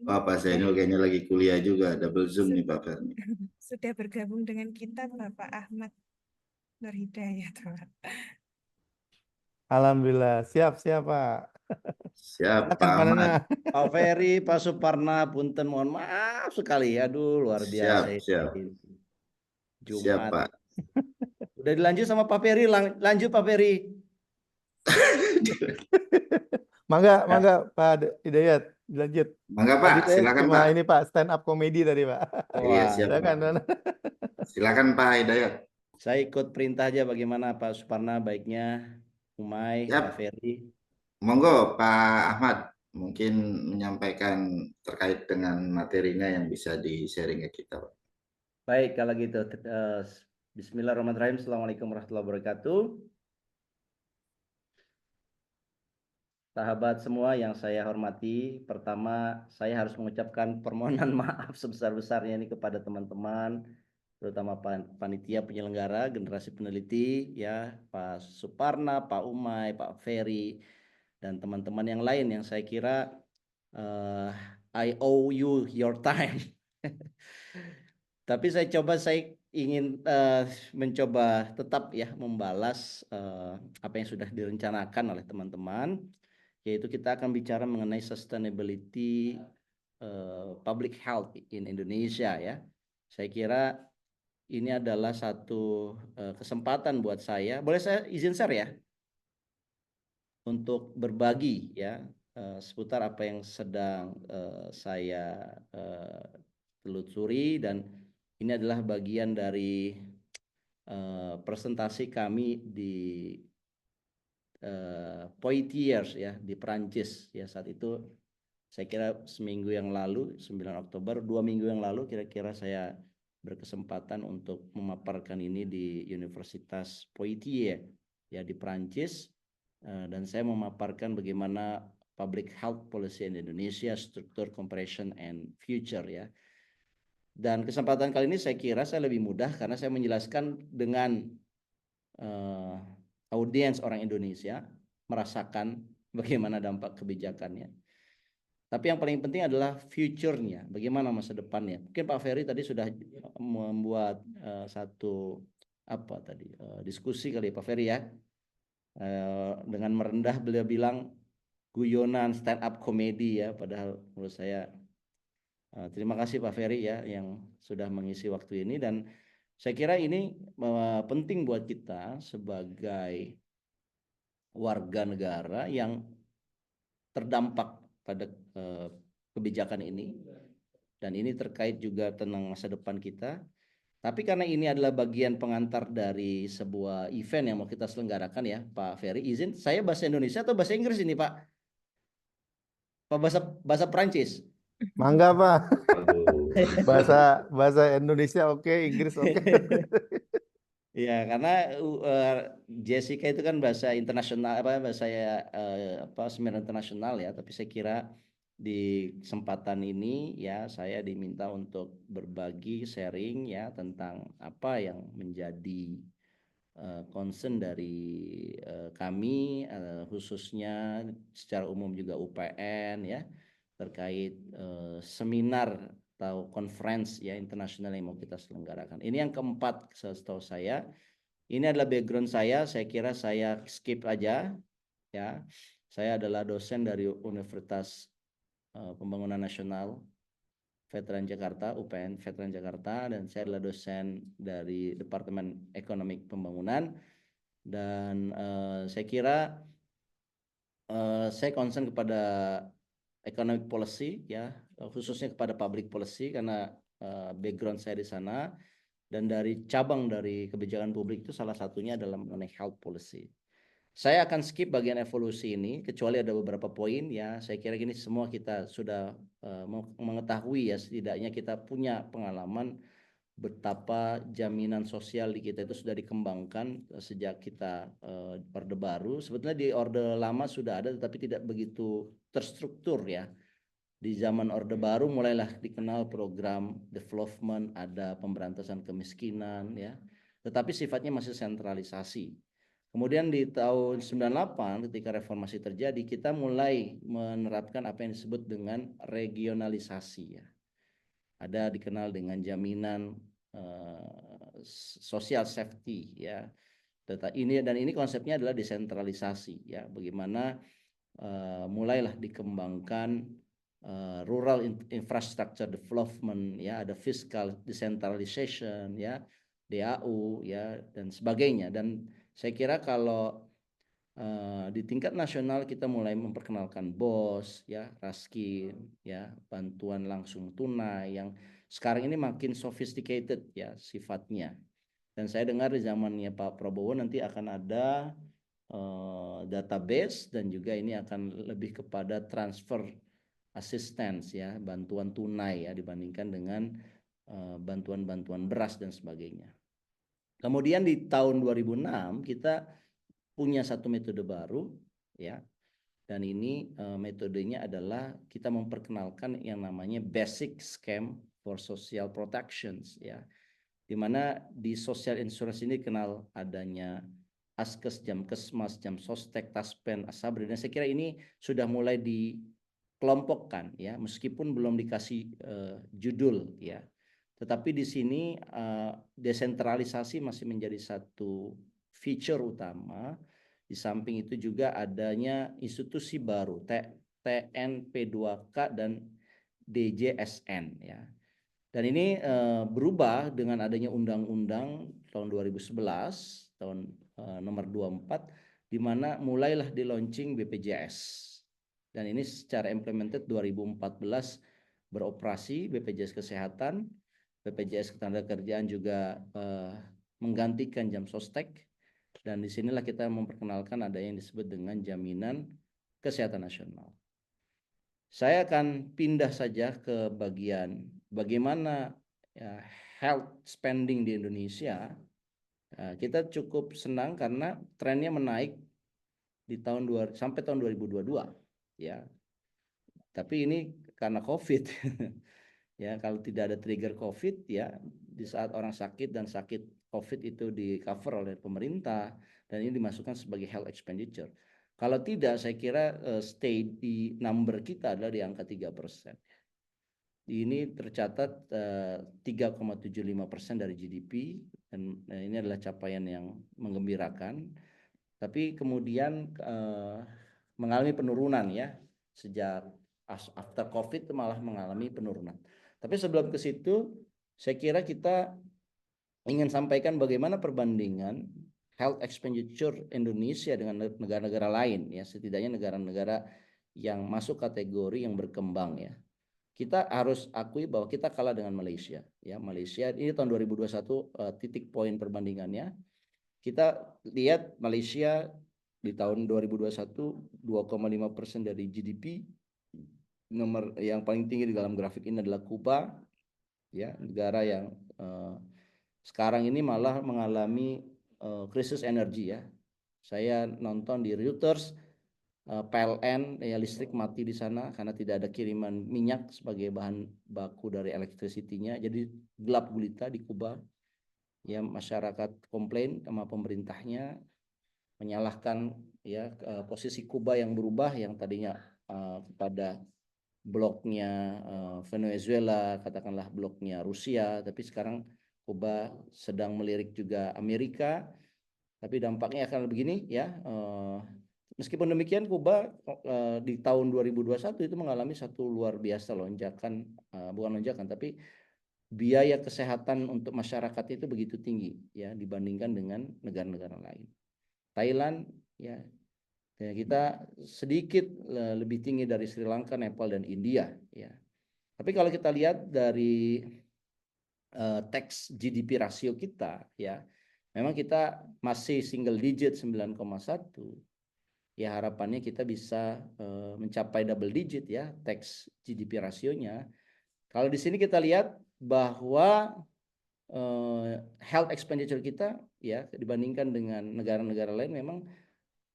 Wah, Pak Zainul kayaknya lagi kuliah juga, double Zoom nih Pak Fermi. Sudah bergabung dengan kita Bapak Ahmad Nur Hidayat, Pak. Alhamdulillah, siap Pak. Siap Silakan Pak Pak Ahmad. Nana. Pak Ferry, Pak Suparna, punten mohon maaf sekali. Aduh, luar biasa Siap, siap. ini. Siap Jumat. Pak. Udah dilanjut sama Pak Ferry, lanjut Pak Ferry. Mangga Pak Hidayat, lanjut. Mangga Tadi Pak, saya silakan cuma Pak. ini Pak, stand up comedy tadi Pak. Iya, Wah, siap Silakan Pak. Nana. Silakan Pak Hidayat. saya ikut perintah aja bagaimana Pak Suparna baiknya, Umay, Siap. Pak Ferry. Monggo Pak Ahmad, mungkin menyampaikan terkait dengan materinya yang bisa di-sharing ke kita Pak. Baik, kalau gitu. Bismillahirrahmanirrahim. Assalamualaikum warahmatullahi wabarakatuh. Sahabat semua yang saya hormati, pertama saya harus mengucapkan permohonan maaf sebesar-besarnya ini kepada teman-teman, terutama panitia penyelenggara, generasi peneliti, ya Pak Suparna, Pak Umay, Pak Ferry, dan teman-teman yang lain yang saya kira I owe you your time. Tapi saya ingin mencoba tetap ya membalas apa yang sudah direncanakan oleh teman-teman, yaitu kita akan bicara mengenai sustainability public health in Indonesia ya. Saya kira ini adalah satu kesempatan buat saya. Boleh saya izin share ya? Untuk berbagi ya seputar apa yang sedang saya telusuri, dan ini adalah bagian dari presentasi kami di Poitiers ya di Prancis ya. Saat itu saya kira seminggu yang lalu, 9 Oktober, 2 minggu yang lalu kira-kira saya berkesempatan untuk memaparkan ini di Universitas Poitiers ya di Prancis, dan saya memaparkan bagaimana public health policy in Indonesia, struktur, comparison, and future ya. Dan kesempatan kali ini saya kira saya lebih mudah karena saya menjelaskan dengan audiens orang Indonesia merasakan bagaimana dampak kebijakannya. Tapi yang paling penting adalah future-nya, bagaimana masa depannya. Mungkin Pak Ferry tadi sudah membuat satu diskusi kali Pak Ferry ya. Dengan merendah beliau bilang guyonan stand up comedy ya, padahal menurut saya terima kasih Pak Ferry ya yang sudah mengisi waktu ini, dan saya kira ini penting buat kita sebagai warga negara yang terdampak pada kebijakan ini, dan ini terkait juga tentang masa depan kita. Tapi karena ini adalah bagian pengantar dari sebuah event yang mau kita selenggarakan ya Pak Ferry, izin saya bahasa Indonesia atau bahasa Inggris ini Pak? Pak bahasa Perancis? Mangga Pak. Bahasa Indonesia oke, Inggris oke. Ya, karena Jessica itu kan bahasa internasional, seminar internasional ya. Tapi saya kira di kesempatan ini ya saya diminta untuk berbagi sharing ya tentang apa yang menjadi concern dari kami, khususnya secara umum juga UPN ya, terkait seminar atau conference ya internasional yang mau kita selenggarakan. Ini yang keempat setahu saya. Ini adalah background saya kira saya skip aja ya. Saya adalah dosen dari Universitas Pembangunan Nasional Veteran Jakarta, UPN Veteran Jakarta, dan saya adalah dosen dari Departemen Ekonomi Pembangunan. Dan saya kira saya concern kepada economic policy ya, khususnya kepada public policy karena background saya di sana, dan dari cabang dari kebijakan publik itu salah satunya adalah mengenai health policy. Saya akan skip bagian evolusi ini kecuali ada beberapa poin ya. Saya kira gini, semua kita sudah mengetahui ya, setidaknya kita punya pengalaman betapa jaminan sosial di kita itu sudah dikembangkan sejak kita Orde Baru. Sebetulnya di Orde Lama sudah ada tetapi tidak begitu terstruktur ya. Di zaman Orde Baru mulailah dikenal program development, ada pemberantasan kemiskinan ya. Tetapi sifatnya masih sentralisasi. Kemudian di tahun 98 ketika reformasi terjadi, kita mulai menerapkan apa yang disebut dengan regionalisasi ya. Ada dikenal dengan jaminan social safety ya. Ini konsepnya adalah desentralisasi ya. Bagaimana mulailah dikembangkan rural infrastructure development ya, ada fiscal decentralization ya, DAU ya dan sebagainya. Dan saya kira kalau di tingkat nasional kita mulai memperkenalkan BOS ya, Raskin ya, bantuan langsung tunai yang sekarang ini makin sophisticated ya sifatnya. Dan saya dengar di zamannya Pak Prabowo nanti akan ada database dan juga ini akan lebih kepada transfer assistance ya, bantuan tunai ya dibandingkan dengan bantuan-bantuan beras dan sebagainya. Kemudian di tahun 2006 kita punya satu metode baru ya, dan ini metodenya adalah kita memperkenalkan yang namanya basic scheme for social protections ya, dimana di social insurance ini kenal adanya Askes, Jamkesmas, Jamsostek, Taspen, Asabri, dan saya kira ini sudah mulai dikelompokkan ya, meskipun belum dikasih judul ya. Tetapi di sini desentralisasi masih menjadi satu feature utama. Di samping itu juga adanya institusi baru TNP2K dan DJSN ya. Dan ini berubah dengan adanya undang-undang tahun 2011 tahun nomor 24 di mana mulailah di launching BPJS. Dan ini secara implemented 2014 beroperasi BPJS Kesehatan, BPJS Ketenagakerjaan juga menggantikan Jamsostek. Dan disinilah kita memperkenalkan ada yang disebut dengan jaminan kesehatan nasional. Saya akan pindah saja ke bagian bagaimana ya, health spending di Indonesia. Kita cukup senang karena trennya menaik di sampai tahun 2022 ya. Tapi ini karena COVID. Ya, kalau tidak ada trigger COVID ya, di saat orang sakit dan sakit COVID itu di cover oleh pemerintah dan ini dimasukkan sebagai health expenditure. Kalau tidak, saya kira stay di number kita adalah di angka 3%. Ini tercatat 3,75% dari GDP dan ini adalah capaian yang menggembirakan. Tapi kemudian mengalami penurunan ya, sejak after COVID malah mengalami penurunan. Tapi sebelum ke situ, saya kira kita ingin sampaikan bagaimana perbandingan health expenditure Indonesia dengan negara-negara lain ya, setidaknya negara-negara yang masuk kategori yang berkembang ya. Kita harus akui bahwa kita kalah dengan Malaysia ya. Malaysia ini tahun 2021 titik poin perbandingannya. Kita lihat Malaysia di tahun 2021 2,5% dari GDP. Nomor yang paling tinggi di dalam grafik ini adalah Kuba ya, negara yang sekarang ini malah mengalami krisis energi ya. Saya nonton di Reuters, PLN ya, listrik mati di sana karena tidak ada kiriman minyak sebagai bahan baku dari electricity-nya. Jadi gelap gulita di Kuba. Ya, masyarakat komplain sama pemerintahnya, menyalahkan ya posisi Kuba yang berubah yang tadinya kepada bloknya Venezuela, katakanlah bloknya Rusia, tapi sekarang Kuba sedang melirik juga Amerika. Tapi dampaknya akan begini ya. Meskipun demikian Kuba di tahun 2021 itu mengalami satu luar biasa lonjakan, bukan lonjakan tapi biaya kesehatan untuk masyarakat itu begitu tinggi ya dibandingkan dengan negara-negara lain. Thailand, ya. Dan kita sedikit lebih tinggi dari Sri Lanka, Nepal, dan India, ya. Tapi kalau kita lihat dari tax GDP rasio kita, ya, memang kita masih single digit 9,1. Ya, harapannya kita bisa mencapai double digit, ya, tax GDP rasionya. Kalau di sini kita lihat bahwa health expenditure kita, ya, dibandingkan dengan negara-negara lain memang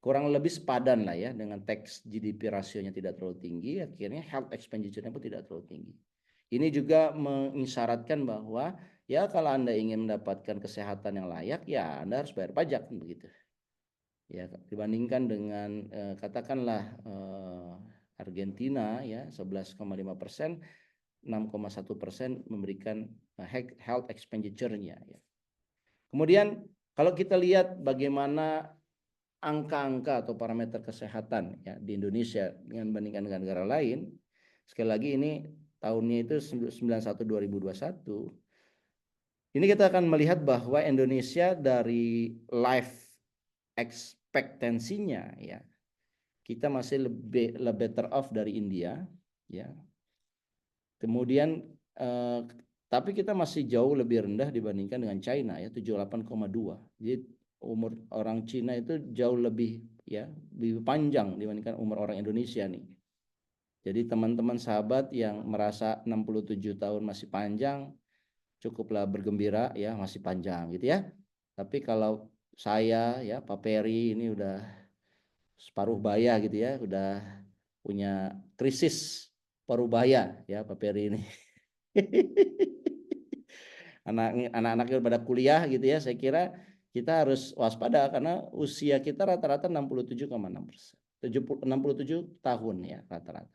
kurang lebih sepadan lah, ya, dengan tax GDP rasionya tidak terlalu tinggi, akhirnya health expenditure-nya pun tidak terlalu tinggi. Ini juga mengisyaratkan bahwa ya kalau Anda ingin mendapatkan kesehatan yang layak, ya Anda harus bayar pajak, kan begitu. Ya, dibandingkan dengan katakanlah Argentina, ya, 11,5%, 6,1% memberikan health expenditure-nya, ya. Kemudian kalau kita lihat bagaimana angka-angka atau parameter kesehatan, ya, di Indonesia dengan bandingkan dengan negara lain, sekali lagi ini tahunnya itu 91-2021. Ini kita akan melihat bahwa Indonesia dari life expectancy-nya, ya, kita masih lebih better off dari India, ya. Kemudian tapi kita masih jauh lebih rendah dibandingkan dengan China, ya, 78,2. Jadi umur orang Cina itu jauh lebih, ya, lebih panjang dibandingkan umur orang Indonesia nih. Jadi teman-teman sahabat yang merasa 67 tahun masih panjang, cukuplah bergembira, ya, masih panjang gitu, ya. Tapi kalau saya, ya, Pak Peri ini udah separuh baya gitu, ya, udah punya krisis paruh baya, ya, Pak Peri ini. Anak-anaknya pada kuliah gitu, ya, saya kira kita harus waspada karena usia kita rata-rata 67,6%. 67 tahun, ya, rata-rata.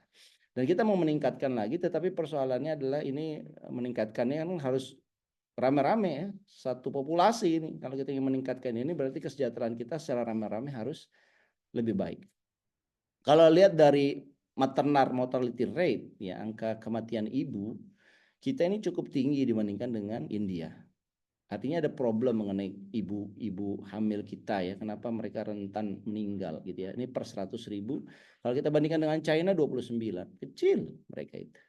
Dan kita mau meningkatkan lagi, tetapi persoalannya adalah ini meningkatkannya kan harus rame-rame, ya, satu populasi ini. Kalau kita ingin meningkatkan ini berarti kesejahteraan kita secara rame-rame harus lebih baik. Kalau lihat dari maternal mortality rate, ya, angka kematian ibu, kita ini cukup tinggi dibandingkan dengan India. Artinya ada problem mengenai ibu-ibu hamil kita, ya. Kenapa mereka rentan meninggal gitu, ya. Ini per 100.000. Kalau kita bandingkan dengan China 29, kecil mereka itu.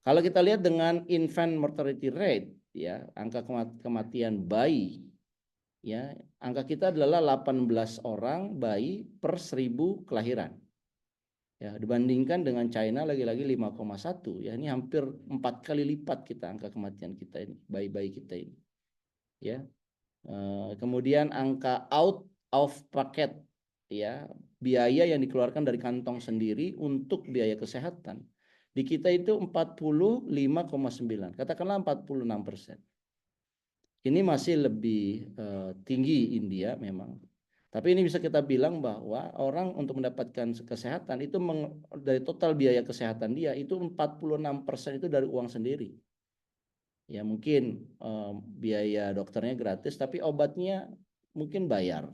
Kalau kita lihat dengan infant mortality rate, ya, angka kematian bayi, ya, angka kita adalah 18 orang bayi per 1.000 kelahiran. Ya, dibandingkan dengan China lagi-lagi 5,1, ya, ini hampir 4 kali lipat kita angka kematian kita ini, bayi-bayi kita ini. Ya, kemudian angka out of pocket, ya, biaya yang dikeluarkan dari kantong sendiri untuk biaya kesehatan di kita itu 45,9, katakanlah 46%. Ini masih lebih tinggi India memang, tapi ini bisa kita bilang bahwa orang untuk mendapatkan kesehatan itu dari total biaya kesehatan dia itu 46% itu dari uang sendiri. Ya, mungkin biaya dokternya gratis, tapi obatnya mungkin bayar.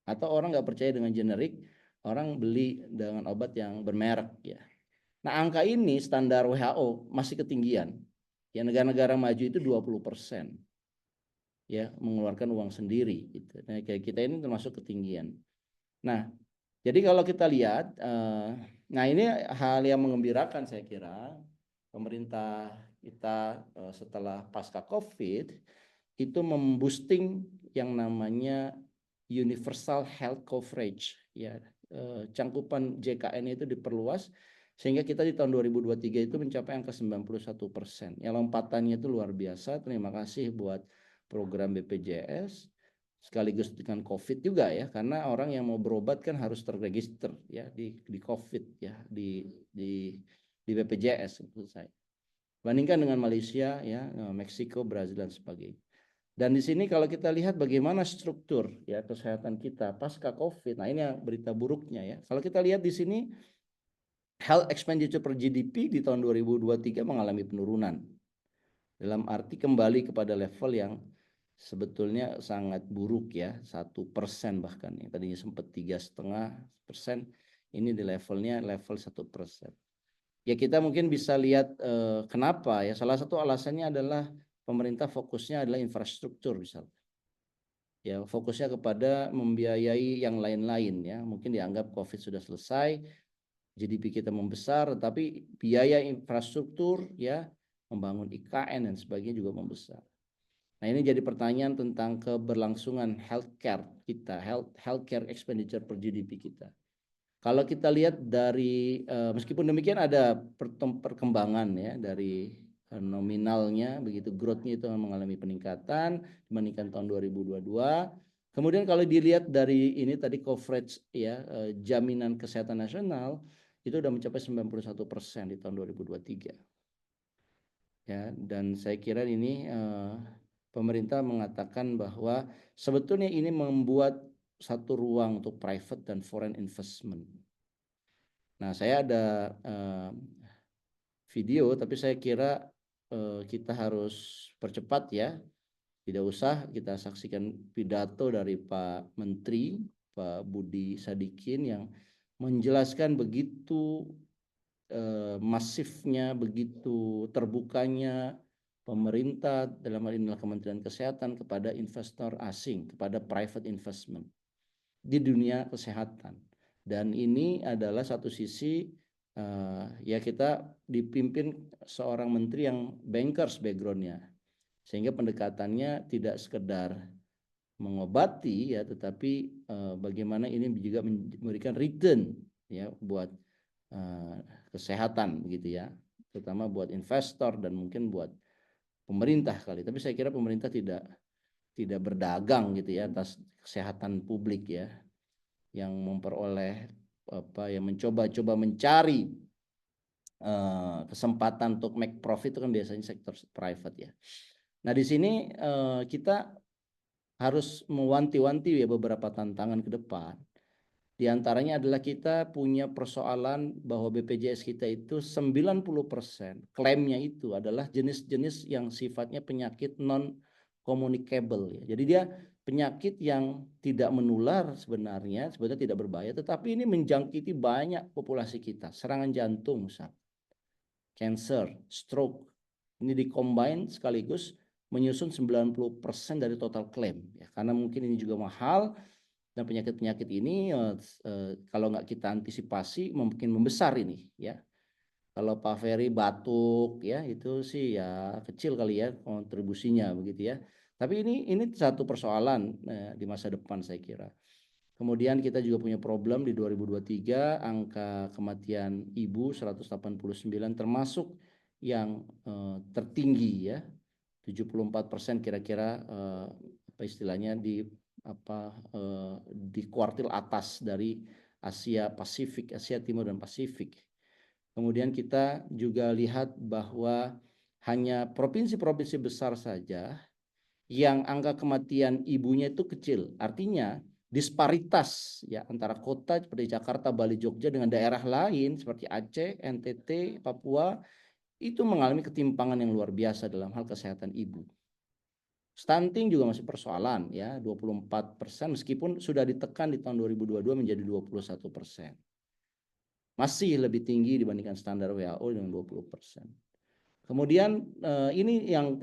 Atau orang nggak percaya dengan generik, orang beli dengan obat yang bermerek, ya. Nah, angka ini standar WHO masih ketinggian. Ya, negara-negara maju itu 20%, ya, mengeluarkan uang sendiri. Gitu. Nah, kayak kita ini termasuk ketinggian. Nah, jadi kalau kita lihat, nah ini hal yang mengembirakan saya kira. Pemerintah kita setelah pasca COVID itu memboosting yang namanya universal health coverage, ya, cangkupan JKN itu diperluas sehingga kita di tahun 2023 itu mencapai angka 91%. Yang lompatannya itu luar biasa. Terima kasih buat program BPJS sekaligus dengan COVID juga, ya, karena orang yang mau berobat kan harus terregister, ya, di COVID, ya, di BPJS menurut saya. Bandingkan dengan Malaysia, ya, Meksiko, Brazil dan sebagainya. Dan di sini kalau kita lihat bagaimana struktur, ya, kesehatan kita pasca COVID. Nah, ini yang berita buruknya, ya. Kalau kita lihat di sini health expenditure per GDP di tahun 2023 mengalami penurunan. Dalam arti kembali kepada level yang sebetulnya sangat buruk, ya, 1% bahkan, ya. Tadinya sempat 3,5%, ini di levelnya level 1%. Ya, kita mungkin bisa lihat kenapa, ya. Salah satu alasannya adalah pemerintah fokusnya adalah infrastruktur misalnya. ya fokusnya kepada membiayai yang lain-lain ya. Mungkin dianggap COVID sudah selesai, GDP kita membesar, tapi biaya infrastruktur ya, membangun IKN dan sebagainya juga membesar. Nah, ini jadi pertanyaan tentang keberlangsungan healthcare kita, healthcare expenditure per GDP kita. Kalau kita lihat dari meskipun demikian ada perkembangan ya dari nominalnya, begitu growth-nya itu mengalami peningkatan dibandingkan tahun 2022. Kemudian kalau dilihat dari ini tadi coverage ya, jaminan kesehatan nasional itu sudah mencapai 91% di tahun 2023. Ya, dan saya kira ini pemerintah mengatakan bahwa sebetulnya ini membuat satu ruang untuk private dan foreign investment. Nah, saya ada video, tapi saya kira kita harus percepat ya. Tidak usah kita saksikan pidato dari Pak Menteri, Pak Budi Sadikin yang menjelaskan begitu masifnya, begitu terbukanya pemerintah dalam hal ini Kementerian Kesehatan kepada investor asing, kepada private investment di dunia kesehatan. Dan ini adalah satu sisi ya kita dipimpin seorang menteri yang bankers backgroundnya, sehingga pendekatannya tidak sekedar mengobati ya, tetapi bagaimana ini juga memberikan return ya buat kesehatan begitu ya, terutama buat investor dan mungkin buat pemerintah kali. Tapi saya kira pemerintah tidak berdagang gitu ya atas kesehatan publik ya, yang memperoleh apa yang mencoba mencari kesempatan untuk make profit itu kan biasanya sektor private ya. Nah, di sini kita harus mewanti-wanti ya beberapa tantangan ke depan. Di antaranya adalah kita punya persoalan bahwa BPJS kita itu 90% klaimnya itu adalah jenis-jenis yang sifatnya penyakit non communicable ya. Jadi dia penyakit yang tidak menular sebenarnya tidak berbahaya, tetapi ini menjangkiti banyak populasi kita. Serangan jantung misalnya, cancer, stroke, ini dikombin sekaligus menyusun 90% dari total klaim ya, karena mungkin ini juga mahal dan penyakit-penyakit ini kalau nggak kita antisipasi mungkin membesar ini ya. Kalau Pak Ferry batuk ya itu sih ya kecil kali ya kontribusinya begitu ya. Tapi ini satu persoalan di masa depan saya kira. Kemudian kita juga punya problem di 2023 angka kematian ibu 189 termasuk yang tertinggi ya. 74% kira-kira apa istilahnya di kuartil atas dari Asia Pasifik, Asia Timur dan Pasifik. Kemudian kita juga lihat bahwa hanya provinsi-provinsi besar saja yang angka kematian ibunya itu kecil. Artinya disparitas ya antara kota seperti Jakarta, Bali, Jogja dengan daerah lain seperti Aceh, NTT, Papua itu mengalami ketimpangan yang luar biasa dalam hal kesehatan ibu. Stunting juga masih persoalan ya, 24% meskipun sudah ditekan di tahun 2022 menjadi 21%. Masih lebih tinggi dibandingkan standar WHO dengan 20%. Kemudian ini yang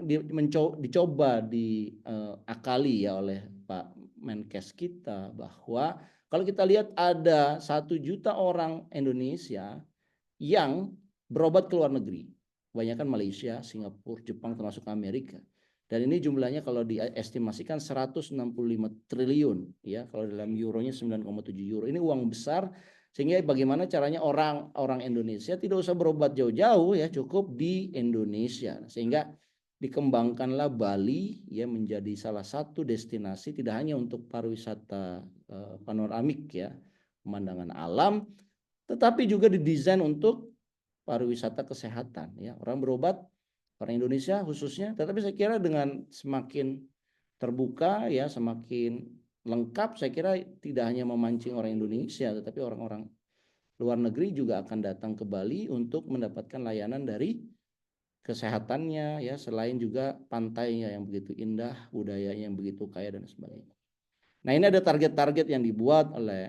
dicoba diakali ya oleh Pak Menkes kita bahwa kalau kita lihat ada 1 juta orang Indonesia yang berobat ke luar negeri. Kebanyakan Malaysia, Singapura, Jepang termasuk Amerika. Dan ini jumlahnya kalau diestimasikan 165 triliun ya, kalau dalam euronya 9,7 euro. Ini uang besar. Sehingga bagaimana caranya orang Indonesia tidak usah berobat jauh-jauh ya, cukup di Indonesia. Sehingga dikembangkanlah Bali ya menjadi salah satu destinasi tidak hanya untuk pariwisata panoramik ya, pemandangan alam, tetapi juga didesain untuk pariwisata kesehatan ya. Orang berobat, orang Indonesia khususnya, tetapi saya kira dengan semakin terbuka ya, semakin lengkap, saya kira tidak hanya memancing orang Indonesia, tetapi orang-orang luar negeri juga akan datang ke Bali untuk mendapatkan layanan dari kesehatannya ya, selain juga pantainya yang begitu indah, budayanya yang begitu kaya dan sebagainya. Nah, ini ada target-target yang dibuat oleh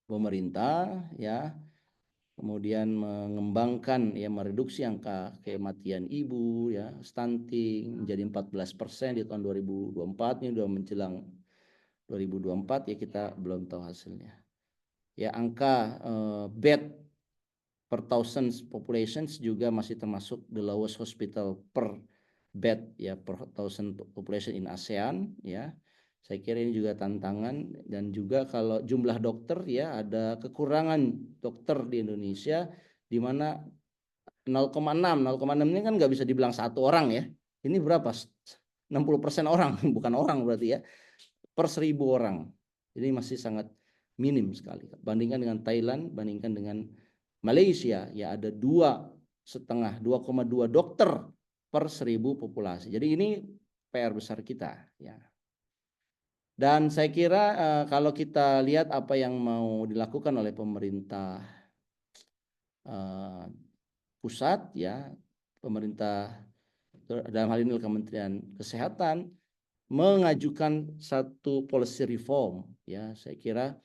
pemerintah ya, kemudian mengembangkan ya, mereduksi angka kematian ibu ya, stunting menjadi 14% di tahun 2024, ini sudah menjelang 2024 ya kita belum tahu hasilnya. Ya, angka bed per thousand populations juga masih termasuk the lowest hospital per bed ya per thousand population in ASEAN ya. Saya kira ini juga tantangan, dan juga kalau jumlah dokter ya ada kekurangan dokter di Indonesia di mana 0,6 ini kan nggak bisa dibilang satu orang ya. Ini berapa? 60% orang, bukan orang berarti ya, per 1.000 orang. Jadi masih sangat minim sekali. Bandingkan dengan Thailand, bandingkan dengan Malaysia, ya ada 2,5 dokter per 1.000 populasi. Jadi ini PR besar kita. Ya. Dan saya kira kalau kita lihat apa yang mau dilakukan oleh pemerintah pusat, ya pemerintah dalam hal ini Kementerian Kesehatan mengajukan satu policy reform, ya saya kira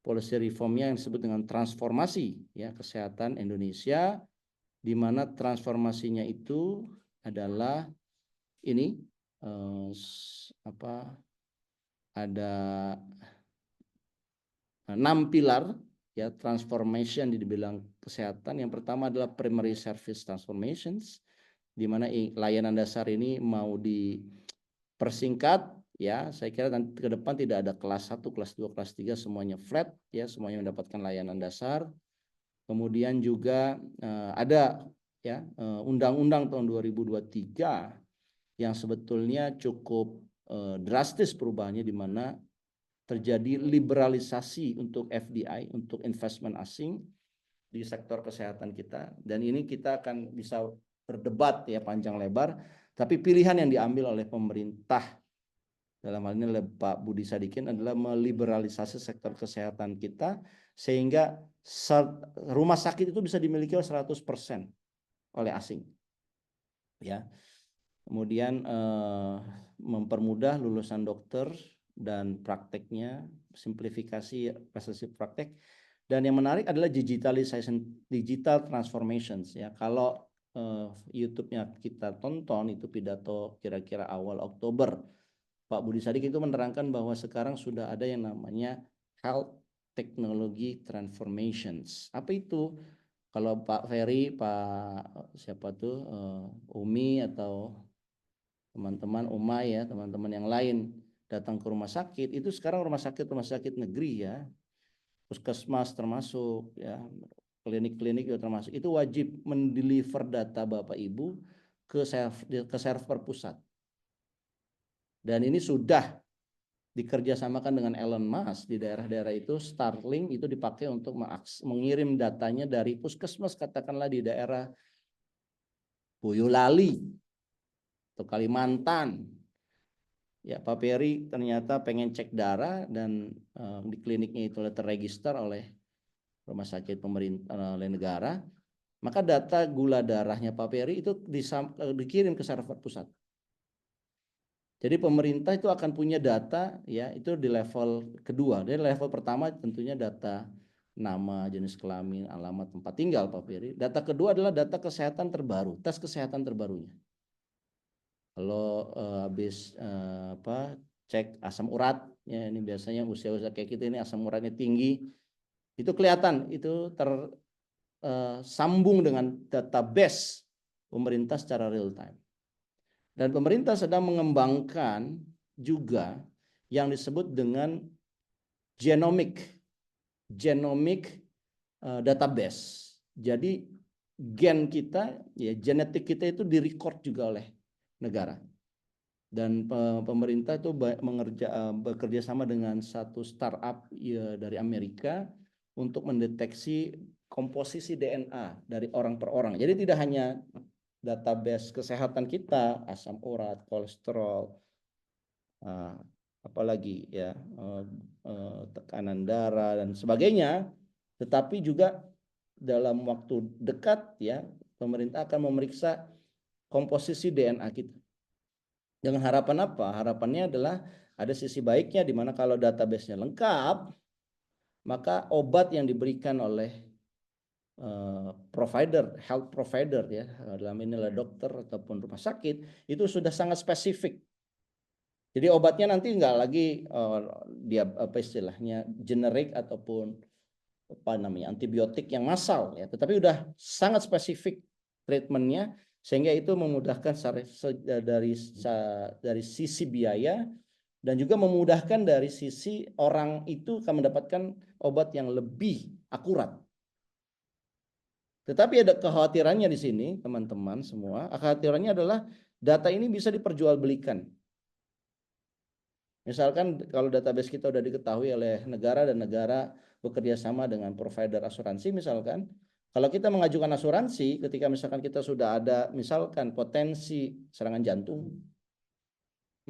policy reformnya yang disebut dengan transformasi ya kesehatan Indonesia, di mana transformasinya itu adalah ini ada 6 pilar ya transformation di bidang kesehatan. Yang pertama adalah primary service transformations, di mana layanan dasar ini mau dipersingkat. Ya, saya kira nanti ke depan tidak ada kelas 1, kelas 2, kelas 3, semuanya flat ya, semuanya mendapatkan layanan dasar. Kemudian juga ada ya undang-undang tahun 2023 yang sebetulnya cukup drastis perubahannya, di mana terjadi liberalisasi untuk FDI, untuk investment asing di sektor kesehatan kita, dan ini kita akan bisa berdebat ya panjang lebar, tapi pilihan yang diambil oleh pemerintah dalam hal ini oleh Pak Budi Sadikin adalah meliberalisasi sektor kesehatan kita sehingga rumah sakit itu bisa dimiliki 100% oleh asing. Ya. Kemudian mempermudah lulusan dokter dan prakteknya, simplifikasi prestasi praktek. Dan yang menarik adalah digitalization, digital transformations ya. Kalau YouTube-nya kita tonton itu pidato kira-kira awal Oktober, Pak Budi Sadikin itu menerangkan bahwa sekarang sudah ada yang namanya health technology transformations. Apa itu? Kalau Pak Ferry, Pak siapa tuh Umi atau teman-teman Umay ya, teman-teman yang lain datang ke rumah sakit, itu sekarang rumah sakit negeri ya, puskesmas termasuk ya, klinik-klinik juga termasuk, itu wajib mendeliver data Bapak Ibu ke server pusat. Dan ini sudah dikerjasamakan dengan Elon Musk di daerah-daerah itu. Starlink itu dipakai untuk mengirim datanya dari puskesmas katakanlah di daerah Boyolali atau Kalimantan. Ya, Pak Peri ternyata pengen cek darah dan di kliniknya itu terregister oleh rumah sakit pemerintah oleh negara, maka data gula darahnya Pak Peri itu dikirim ke server pusat. Jadi pemerintah itu akan punya data ya, itu di level kedua. Dari level pertama tentunya data nama, jenis kelamin, alamat, tempat tinggal Pak Peri. Data kedua adalah data kesehatan terbaru, tes kesehatan terbarunya. Kalau habis cek asam urat ya, ini biasanya usia-usia kayak kita ini asam uratnya tinggi, itu kelihatan, itu tersambung dengan database pemerintah secara real time. Dan pemerintah sedang mengembangkan juga yang disebut dengan genomic database. Jadi gen kita, ya genetik kita itu direcord juga oleh negara. Dan pemerintah itu bekerja sama dengan satu startup ya, dari Amerika untuk mendeteksi komposisi DNA dari orang per orang. Jadi tidak hanya database kesehatan kita, asam urat, kolesterol, apalagi ya tekanan darah dan sebagainya, tetapi juga dalam waktu dekat ya pemerintah akan memeriksa komposisi DNA kita. Dengan harapan apa? Harapannya adalah ada sisi baiknya, di mana kalau database-nya lengkap, maka obat yang diberikan oleh provider, health provider ya, dalam ini adalah dokter ataupun rumah sakit, itu sudah sangat spesifik Jadi obatnya nanti nggak lagi dia apa istilahnya generik ataupun apa namanya antibiotik yang massal ya, tetapi udah sangat spesifik treatmentnya sehingga itu memudahkan dari sisi biaya dan juga memudahkan dari sisi orang itu akan mendapatkan obat yang lebih akurat. Tetapi ada kekhawatirannya di sini teman-teman semua. Kekhawatirannya adalah data ini bisa diperjualbelikan. Misalkan kalau database kita sudah diketahui oleh negara dan negara bekerja sama dengan provider asuransi misalkan, kalau kita mengajukan asuransi ketika misalkan kita sudah ada misalkan potensi serangan jantung,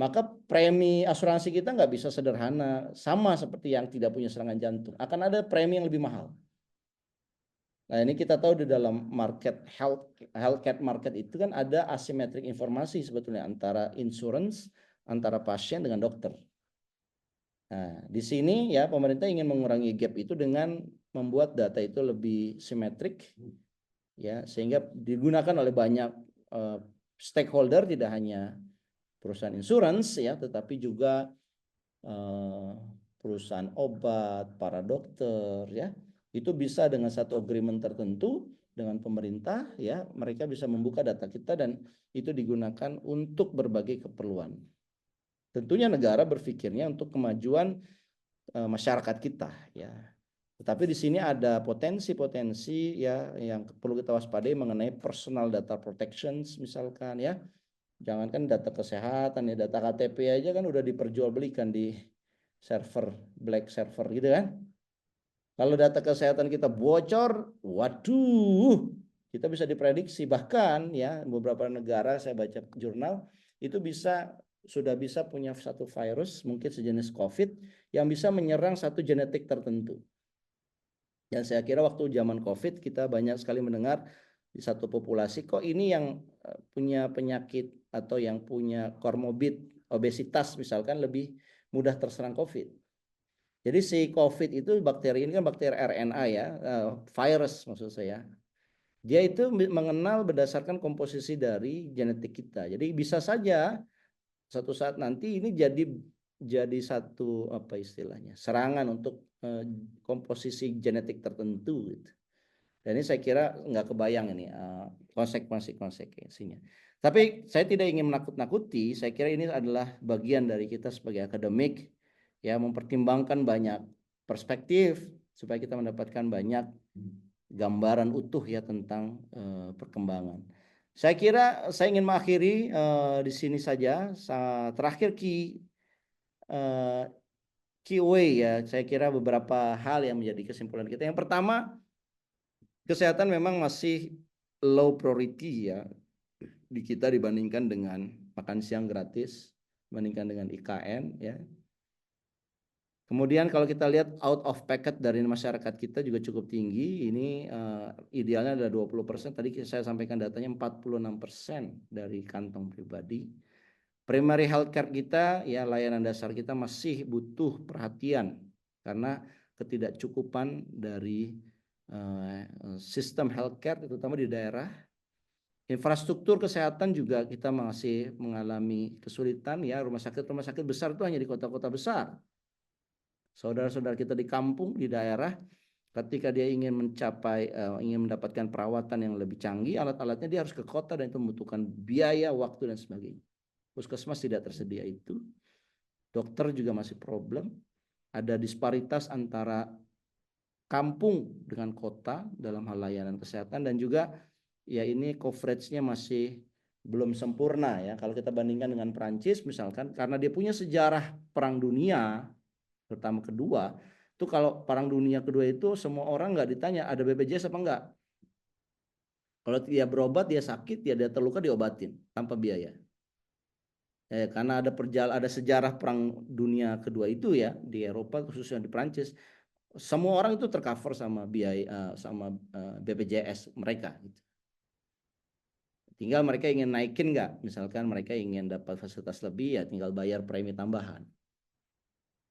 maka premi asuransi kita nggak bisa sederhana sama seperti yang tidak punya serangan jantung. Akan ada premi yang lebih mahal. Nah ini kita tahu di dalam market healthcare market itu kan ada asymmetric informasi sebetulnya antara insurance, antara pasien dengan dokter. Nah, di sini ya pemerintah ingin mengurangi gap itu dengan membuat data itu lebih simetrik ya sehingga digunakan oleh banyak stakeholder, tidak hanya perusahaan insurance ya tetapi juga perusahaan obat, para dokter ya. Itu bisa dengan satu agreement tertentu dengan pemerintah ya, mereka bisa membuka data kita dan itu digunakan untuk berbagai keperluan. Tentunya negara berpikirnya untuk kemajuan masyarakat kita ya. Tetapi di sini ada potensi-potensi ya yang perlu kita waspadai mengenai personal data protections misalkan ya. Jangankan data kesehatan ya, data KTP aja kan udah diperjualbelikan di server black server gitu kan. Kalau data kesehatan kita bocor, waduh, kita bisa diprediksi bahkan ya beberapa negara saya baca jurnal itu sudah bisa punya satu virus mungkin sejenis COVID yang bisa menyerang satu genetik tertentu. Dan saya kira waktu zaman COVID kita banyak sekali mendengar di satu populasi kok ini yang punya penyakit atau yang punya komorbid obesitas misalkan lebih mudah terserang COVID. Jadi si COVID itu bakteri ini kan bakteri RNA ya, virus maksud saya. Dia itu mengenal berdasarkan komposisi dari genetik kita. Jadi bisa saja suatu saat nanti ini jadi satu apa istilahnya serangan untuk komposisi genetik tertentu. Gitu. Dan ini saya kira nggak kebayang ini konsekuensinya. Tapi saya tidak ingin menakut-nakuti. Saya kira ini adalah bagian dari kita sebagai akademik. Ya mempertimbangkan banyak perspektif supaya kita mendapatkan banyak gambaran utuh ya tentang perkembangan. Saya kira saya ingin mengakhiri di sini saja. Terakhir keyway ya. Saya kira beberapa hal yang menjadi kesimpulan kita. Yang pertama, kesehatan memang masih low priority ya di kita dibandingkan dengan makan siang gratis, dibandingkan dengan IKN ya. Kemudian kalau kita lihat out of packet dari masyarakat kita juga cukup tinggi. Ini idealnya adalah 20%. Tadi saya sampaikan datanya 46% dari kantong pribadi. Primary healthcare kita ya layanan dasar kita masih butuh perhatian karena ketidakcukupan dari sistem healthcare terutama di daerah. Infrastruktur kesehatan juga kita masih mengalami kesulitan ya. Rumah sakit besar itu hanya di kota-kota besar. Saudara-saudara kita di kampung, di daerah, ketika dia ingin mendapatkan perawatan yang lebih canggih, alat-alatnya dia harus ke kota dan itu membutuhkan biaya, waktu dan sebagainya. Puskesmas tidak tersedia itu. Dokter juga masih problem. Ada disparitas antara kampung dengan kota dalam hal layanan kesehatan dan juga ya ini coveragenya masih belum sempurna ya. Kalau kita bandingkan dengan Perancis misalkan, karena dia punya sejarah perang dunia pertama kedua, itu kalau perang dunia kedua itu semua orang nggak ditanya ada BPJS apa enggak. Kalau dia berobat, dia sakit, dia terluka diobatin tanpa biaya. Karena ada sejarah perang dunia kedua itu ya di Eropa khususnya di Perancis, semua orang itu tercover sama biaya BPJS mereka. Gitu. Tinggal mereka ingin naikin nggak, misalkan mereka ingin dapat fasilitas lebih ya tinggal bayar premi tambahan.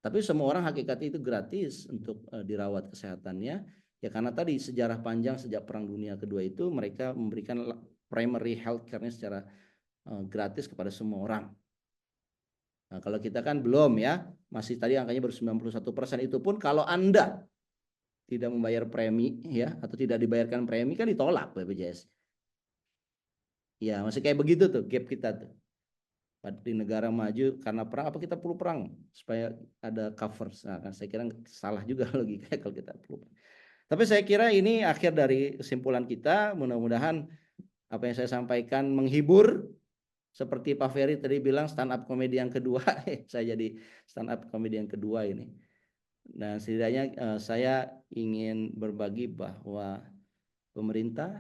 Tapi semua orang hakikatnya itu gratis untuk dirawat kesehatannya. Ya karena tadi sejarah panjang sejak Perang Dunia Kedua itu mereka memberikan primary health care-nya secara gratis kepada semua orang. Nah, kalau kita kan belum ya, masih tadi angkanya baru 91%. Itu pun kalau Anda tidak membayar premi ya, atau tidak dibayarkan premi kan ditolak BPJS. Ya, masih kayak begitu tuh gap kita tuh. Di negara maju karena perang, apa kita perlu perang supaya ada cover. Nah, kan saya kira salah juga logika kalau kita perlu. Tapi saya kira ini akhir dari kesimpulan kita. Mudah-mudahan apa yang saya sampaikan menghibur. Seperti Pak Ferry tadi bilang stand up komedi yang kedua, saya jadi stand up komedi yang kedua ini. Nah, setidaknya saya ingin berbagi bahwa pemerintah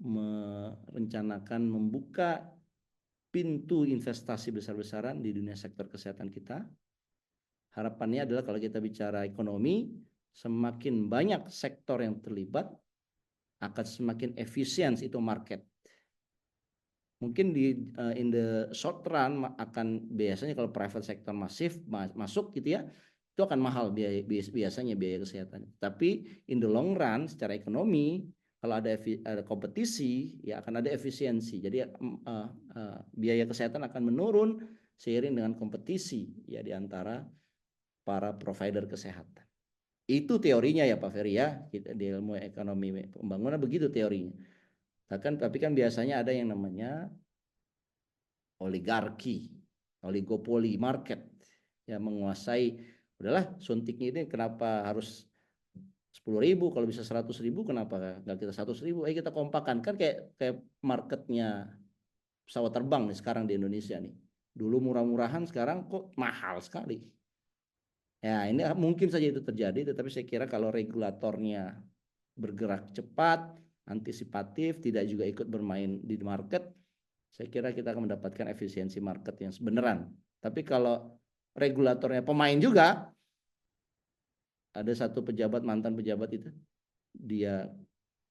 merencanakan membuka pintu investasi besar-besaran di dunia sektor kesehatan kita. Harapannya adalah kalau kita bicara ekonomi, semakin banyak sektor yang terlibat, akan semakin efisien itu market. Mungkin in the short run akan biasanya kalau private sector masuk gitu ya, itu akan mahal biasanya biaya kesehatan. Tapi in the long run secara ekonomi kalau ada kompetisi ya akan ada efisiensi. Jadi biaya kesehatan akan menurun seiring dengan kompetisi ya di antara para provider kesehatan. Itu teorinya ya Pak Ferry ya, di ilmu ekonomi pembangunan begitu teorinya. Tapi kan biasanya ada yang namanya oligarki, oligopoli market yang menguasai. Udahlah suntiknya ini kenapa harus 10.000, kalau bisa 100.000 kenapa nggak kita 100.000? Kita kompakan kan kayak marketnya pesawat terbang nih sekarang di Indonesia nih. Dulu murah-murahan, sekarang kok mahal sekali. Ya ini mungkin saja itu terjadi, tetapi saya kira kalau regulatornya bergerak cepat, antisipatif, tidak juga ikut bermain di market, saya kira kita akan mendapatkan efisiensi market yang sebenaran. Tapi kalau regulatornya pemain juga, ada satu pejabat, mantan pejabat itu, dia,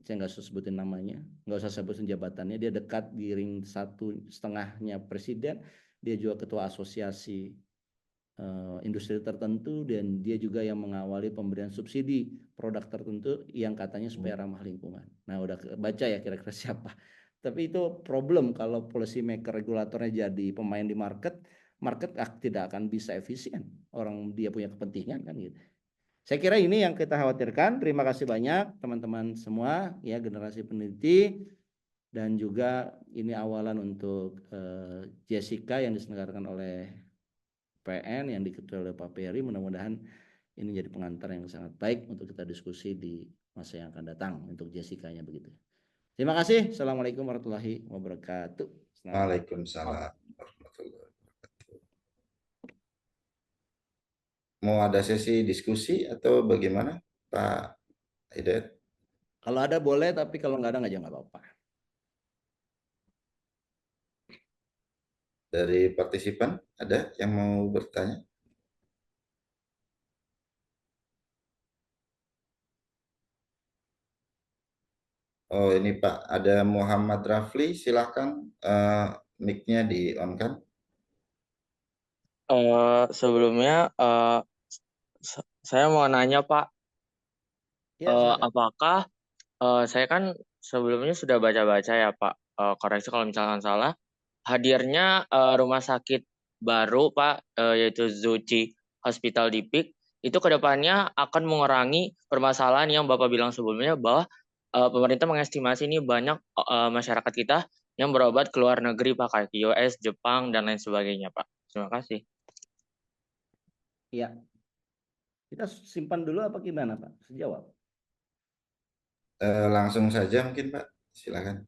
saya nggak usah sebutin namanya, nggak usah sebutin jabatannya, dia dekat di ring 1,5-nya presiden, dia juga ketua asosiasi industri tertentu, dan dia juga yang mengawali pemberian subsidi produk tertentu yang katanya supaya ramah lingkungan. Nah udah baca ya kira-kira siapa. Tapi itu problem kalau policy maker regulatornya jadi pemain di market tidak akan bisa efisien. Orang dia punya kepentingan kan gitu. Saya kira ini yang kita khawatirkan. Terima kasih banyak teman-teman semua ya, generasi peneliti, dan juga ini awalan untuk Jessica yang diselenggarakan oleh PN yang diketuai oleh Pak Peri. Mudah-mudahan ini jadi pengantar yang sangat baik untuk kita diskusi di masa yang akan datang untuk Jessica-nya begitu. Terima kasih. Assalamualaikum warahmatullahi wabarakatuh. Waalaikumsalam warahmatullahi wabarakatuh. Mau ada sesi diskusi atau bagaimana, Pak Hidayat? Kalau ada boleh, tapi kalau nggak ada nggak apa-apa. Dari partisipan ada yang mau bertanya? Oh ini Pak, ada Muhammad Rafli, silahkan mic-nya di-on kan? Sebelumnya saya mau nanya Pak, Ya, silakan. apakah saya kan sebelumnya sudah baca-baca ya Pak, koreksi kalau misalkan salah, hadirnya rumah sakit baru Pak, yaitu Zuci Hospital di PIK, itu kedepannya akan mengurangi permasalahan yang Bapak bilang sebelumnya bahwa pemerintah mengestimasi ini banyak masyarakat kita yang berobat ke luar negeri Pak, kayak ke US, Jepang, dan lain sebagainya Pak. Terima kasih. Ya. Kita simpan dulu apa gimana Pak? Sejawab. Langsung saja mungkin Pak, silakan.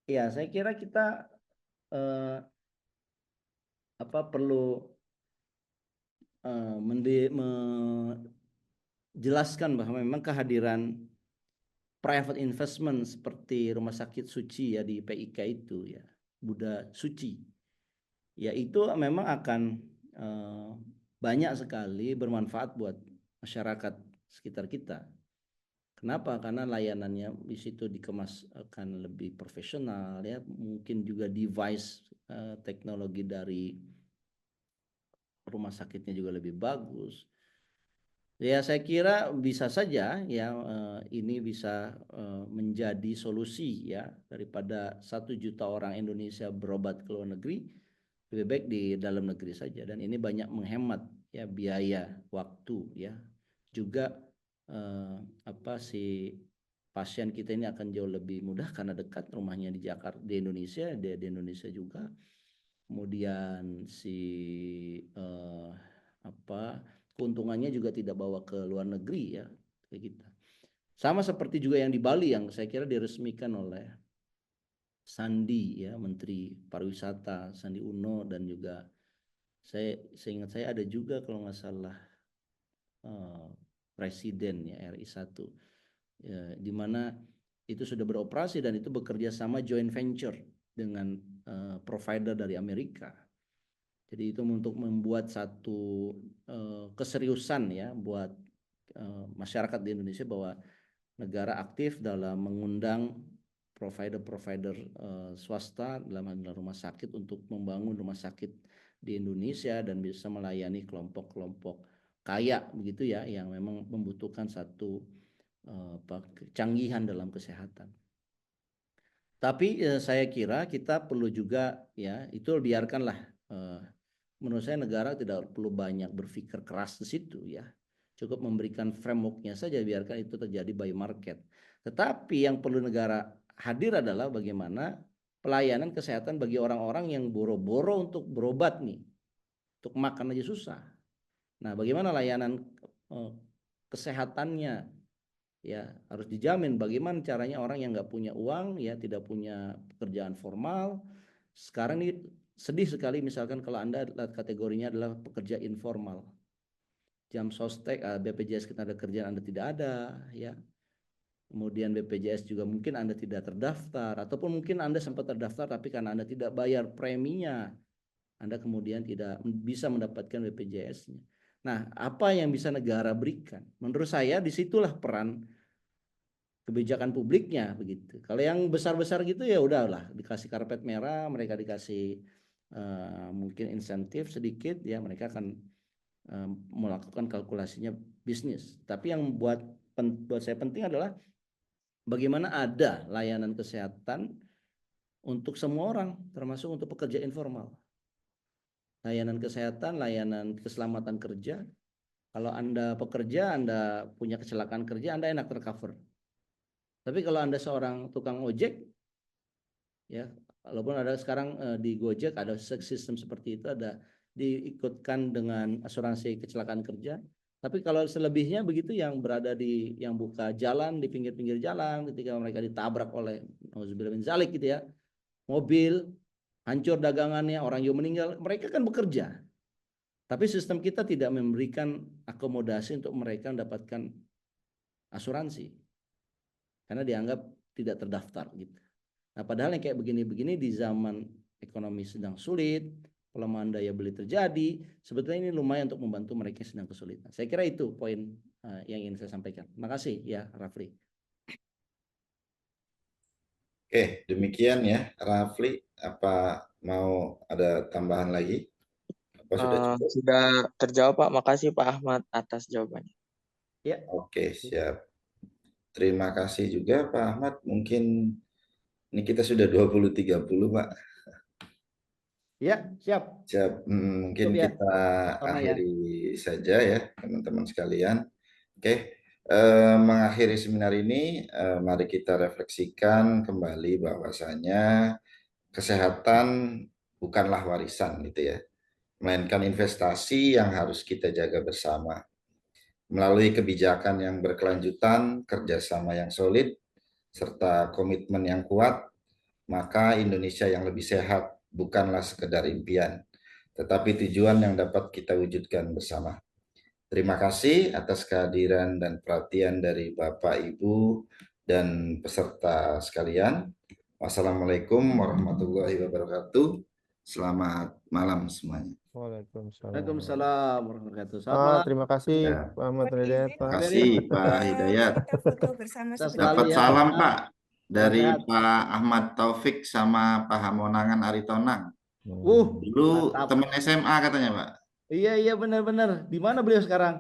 Ya, saya kira kita perlu menjelaskan bahwa memang kehadiran private investment seperti Rumah Sakit Suci ya di PIK itu ya, Buddha Suci, ya itu memang akan banyak sekali bermanfaat buat masyarakat sekitar kita. Kenapa? Karena layanannya di situ dikemas akan lebih profesional ya, mungkin juga device teknologi dari rumah sakitnya juga lebih bagus. Ya saya kira bisa saja ya ini bisa menjadi solusi ya, daripada 1 juta orang Indonesia berobat ke luar negeri, lebih baik di dalam negeri saja, dan ini banyak menghemat ya biaya, waktu ya. Juga si pasien kita ini akan jauh lebih mudah karena dekat rumahnya di Jakarta, di Indonesia, di Indonesia juga. Kemudian keuntungannya juga tidak bawa ke luar negeri ya kayak kita. Sama seperti juga yang di Bali yang saya kira diresmikan oleh Sandi ya, Menteri Pariwisata Sandi Uno, dan juga seingat saya ada juga kalau nggak salah Presiden ya RI 1 ya, di mana itu sudah beroperasi dan itu bekerja sama joint venture dengan provider dari Amerika. Jadi itu untuk membuat satu keseriusan ya buat masyarakat di Indonesia bahwa negara aktif dalam mengundang provider-provider swasta dalam hal rumah sakit untuk membangun rumah sakit di Indonesia dan bisa melayani kelompok-kelompok kaya begitu ya, yang memang membutuhkan satu kecanggihan dalam kesehatan. Tapi saya kira kita perlu juga ya, itu biarkanlah, menurut saya negara tidak perlu banyak berpikir keras di situ ya, cukup memberikan frameworknya saja, biarkan itu terjadi by market. Tetapi yang perlu negara hadir adalah bagaimana pelayanan kesehatan bagi orang-orang yang boro-boro untuk berobat nih, untuk makan aja susah. Nah, bagaimana layanan kesehatannya ya harus dijamin. Bagaimana caranya orang yang nggak punya uang ya, tidak punya pekerjaan formal. Sekarang ini sedih sekali misalkan kalau Anda kategorinya adalah pekerja informal. Jam sostek, BPJS kita ada kerjaan Anda tidak ada ya. Kemudian BPJS juga mungkin Anda tidak terdaftar, ataupun mungkin Anda sempat terdaftar tapi karena Anda tidak bayar preminya, Anda kemudian tidak bisa mendapatkan BPJS-nya. Nah, apa yang bisa negara berikan? Menurut saya disitulah peran kebijakan publiknya begitu. Kalau yang besar-besar gitu ya udahlah, dikasih karpet merah, mereka dikasih mungkin insentif sedikit ya, mereka akan melakukan kalkulasinya bisnis. Tapi yang buat saya penting adalah bagaimana ada layanan kesehatan untuk semua orang, termasuk untuk pekerja informal. Layanan kesehatan, layanan keselamatan kerja. Kalau Anda pekerja, Anda punya kecelakaan kerja, Anda enak tercover. Tapi kalau Anda seorang tukang ojek, ya, walaupun ada sekarang di Gojek ada sistem seperti itu, ada diikutkan dengan asuransi kecelakaan kerja. Tapi kalau selebihnya begitu, yang berada yang buka jalan di pinggir-pinggir jalan, ketika mereka ditabrak oleh nauzubillah min zalik gitu ya, mobil, hancur dagangannya, orang juga meninggal, mereka kan bekerja. Tapi sistem kita tidak memberikan akomodasi untuk mereka mendapatkan asuransi. Karena dianggap tidak terdaftar gitu. Nah, padahal yang kayak begini-begini di zaman ekonomi sedang sulit, pelemahan daya beli terjadi, sebetulnya ini lumayan untuk membantu mereka yang sedang kesulitan. Saya kira itu poin yang ingin saya sampaikan. Terima kasih ya, Rafli. Oke, demikian ya, Rafli. Apa mau ada tambahan lagi? Apa sudah cukup? Sudah terjawab, Pak. Makasih Pak Ahmad atas jawabannya. Ya. Oke, siap. Terima kasih juga Pak Ahmad. Mungkin ini kita sudah 20.30 Pak. Ya, siap. Siap. Mungkin ya, kita akhiri saja ya teman-teman sekalian. Oke, mengakhiri seminar ini, mari kita refleksikan kembali bahwasanya kesehatan bukanlah warisan gitu ya, melainkan investasi yang harus kita jaga bersama. Melalui kebijakan yang berkelanjutan, kerjasama yang solid, serta komitmen yang kuat, maka Indonesia yang lebih sehat bukanlah sekedar impian, tetapi tujuan yang dapat kita wujudkan bersama. Terima kasih atas kehadiran dan perhatian dari Bapak, Ibu, dan peserta sekalian. Wassalamualaikum warahmatullahi wabarakatuh. Selamat malam semuanya. Waalaikumsalam. Waalaikumsalam warahmatullahi wabarakatuh. Terima kasih Ya. Pak Ahmad Hidayat. Terima kasih Pak Hidayat. Kita foto bersama Kita sebentar. Dapat ya. salam Pak dari Sehat. Pak Ahmad Taufik sama Pak Hamonangan Aritonang. Dulu mantap. teman SMA katanya Pak. Iya benar-benar. Di mana beliau sekarang?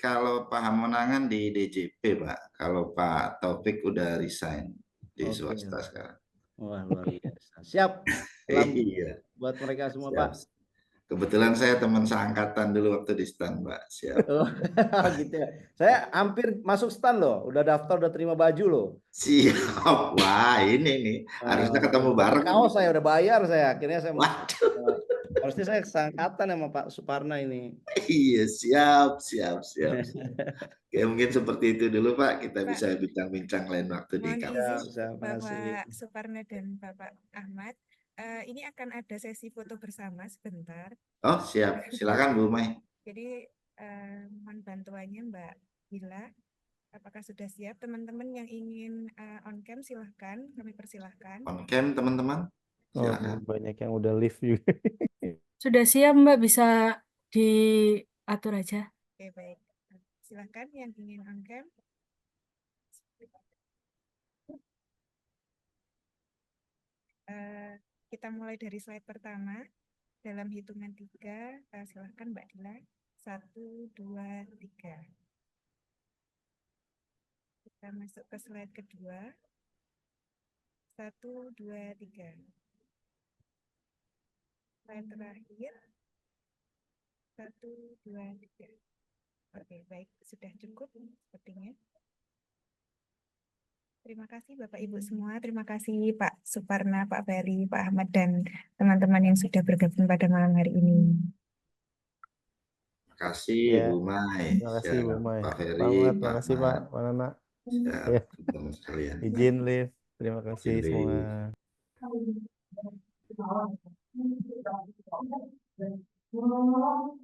Kalau Pak Hamonangan di DJP Pak. Kalau Pak Taufik udah resign di swasta sekarang. Wah, luar biasa. Siap. Salam Iya, buat mereka semua, siap. Pak. Kebetulan saya teman seangkatan dulu waktu di STAN, Pak. Siap. Oh, gitu ya. Saya hampir masuk stan loh. Udah daftar, udah terima baju loh. Siap. Wah, ini nih. Harusnya ketemu bareng. Kaos saya udah bayar saya. Akhirnya saya Waduh. harusnya saya seangkatan sama Pak Suparna ini. Iya, siap. Oke, mungkin seperti itu dulu, Pak. Kita Pak. bisa bincang-bincang lain waktu di Mohon kampus. izin Terima kasih. Bapak Suparna dan Bapak Ahmad, ini akan ada sesi foto bersama sebentar. Oh, siap. Silakan, Bu Mai. Jadi mohon bantuannya Mbak Bila. Apakah sudah siap? Teman-teman yang ingin on cam silahkan, kami persilahkan. On cam, teman-teman. Oh, Silakan. banyak yang udah live juga. Sudah siap, Mbak, bisa diatur aja. Oke, baik. Silahkan yang ingin on cam. Kita mulai dari slide pertama. Dalam hitungan 3, silahkan Mbak Dila. 1, 2, 3. Kita masuk ke slide kedua. 1, 2, 3. Slide terakhir. 1, 2, 3. Oke, baik. Sudah cukup sepertinya. Terima kasih Bapak Ibu semua. Terima kasih Pak Suparna, Pak Ferry, Pak Ahmad, dan teman-teman yang sudah bergabung pada malam hari ini. Terima kasih, Ya. Bu Mai. Terima kasih Bu Siap. Mai. Pak Pak Ferry, Ahmad, terima Pak kasih Pak Ahmad. Nana. Siap, Ya. teman-teman sekalian. Izin live. Terima kasih Izin live. semua.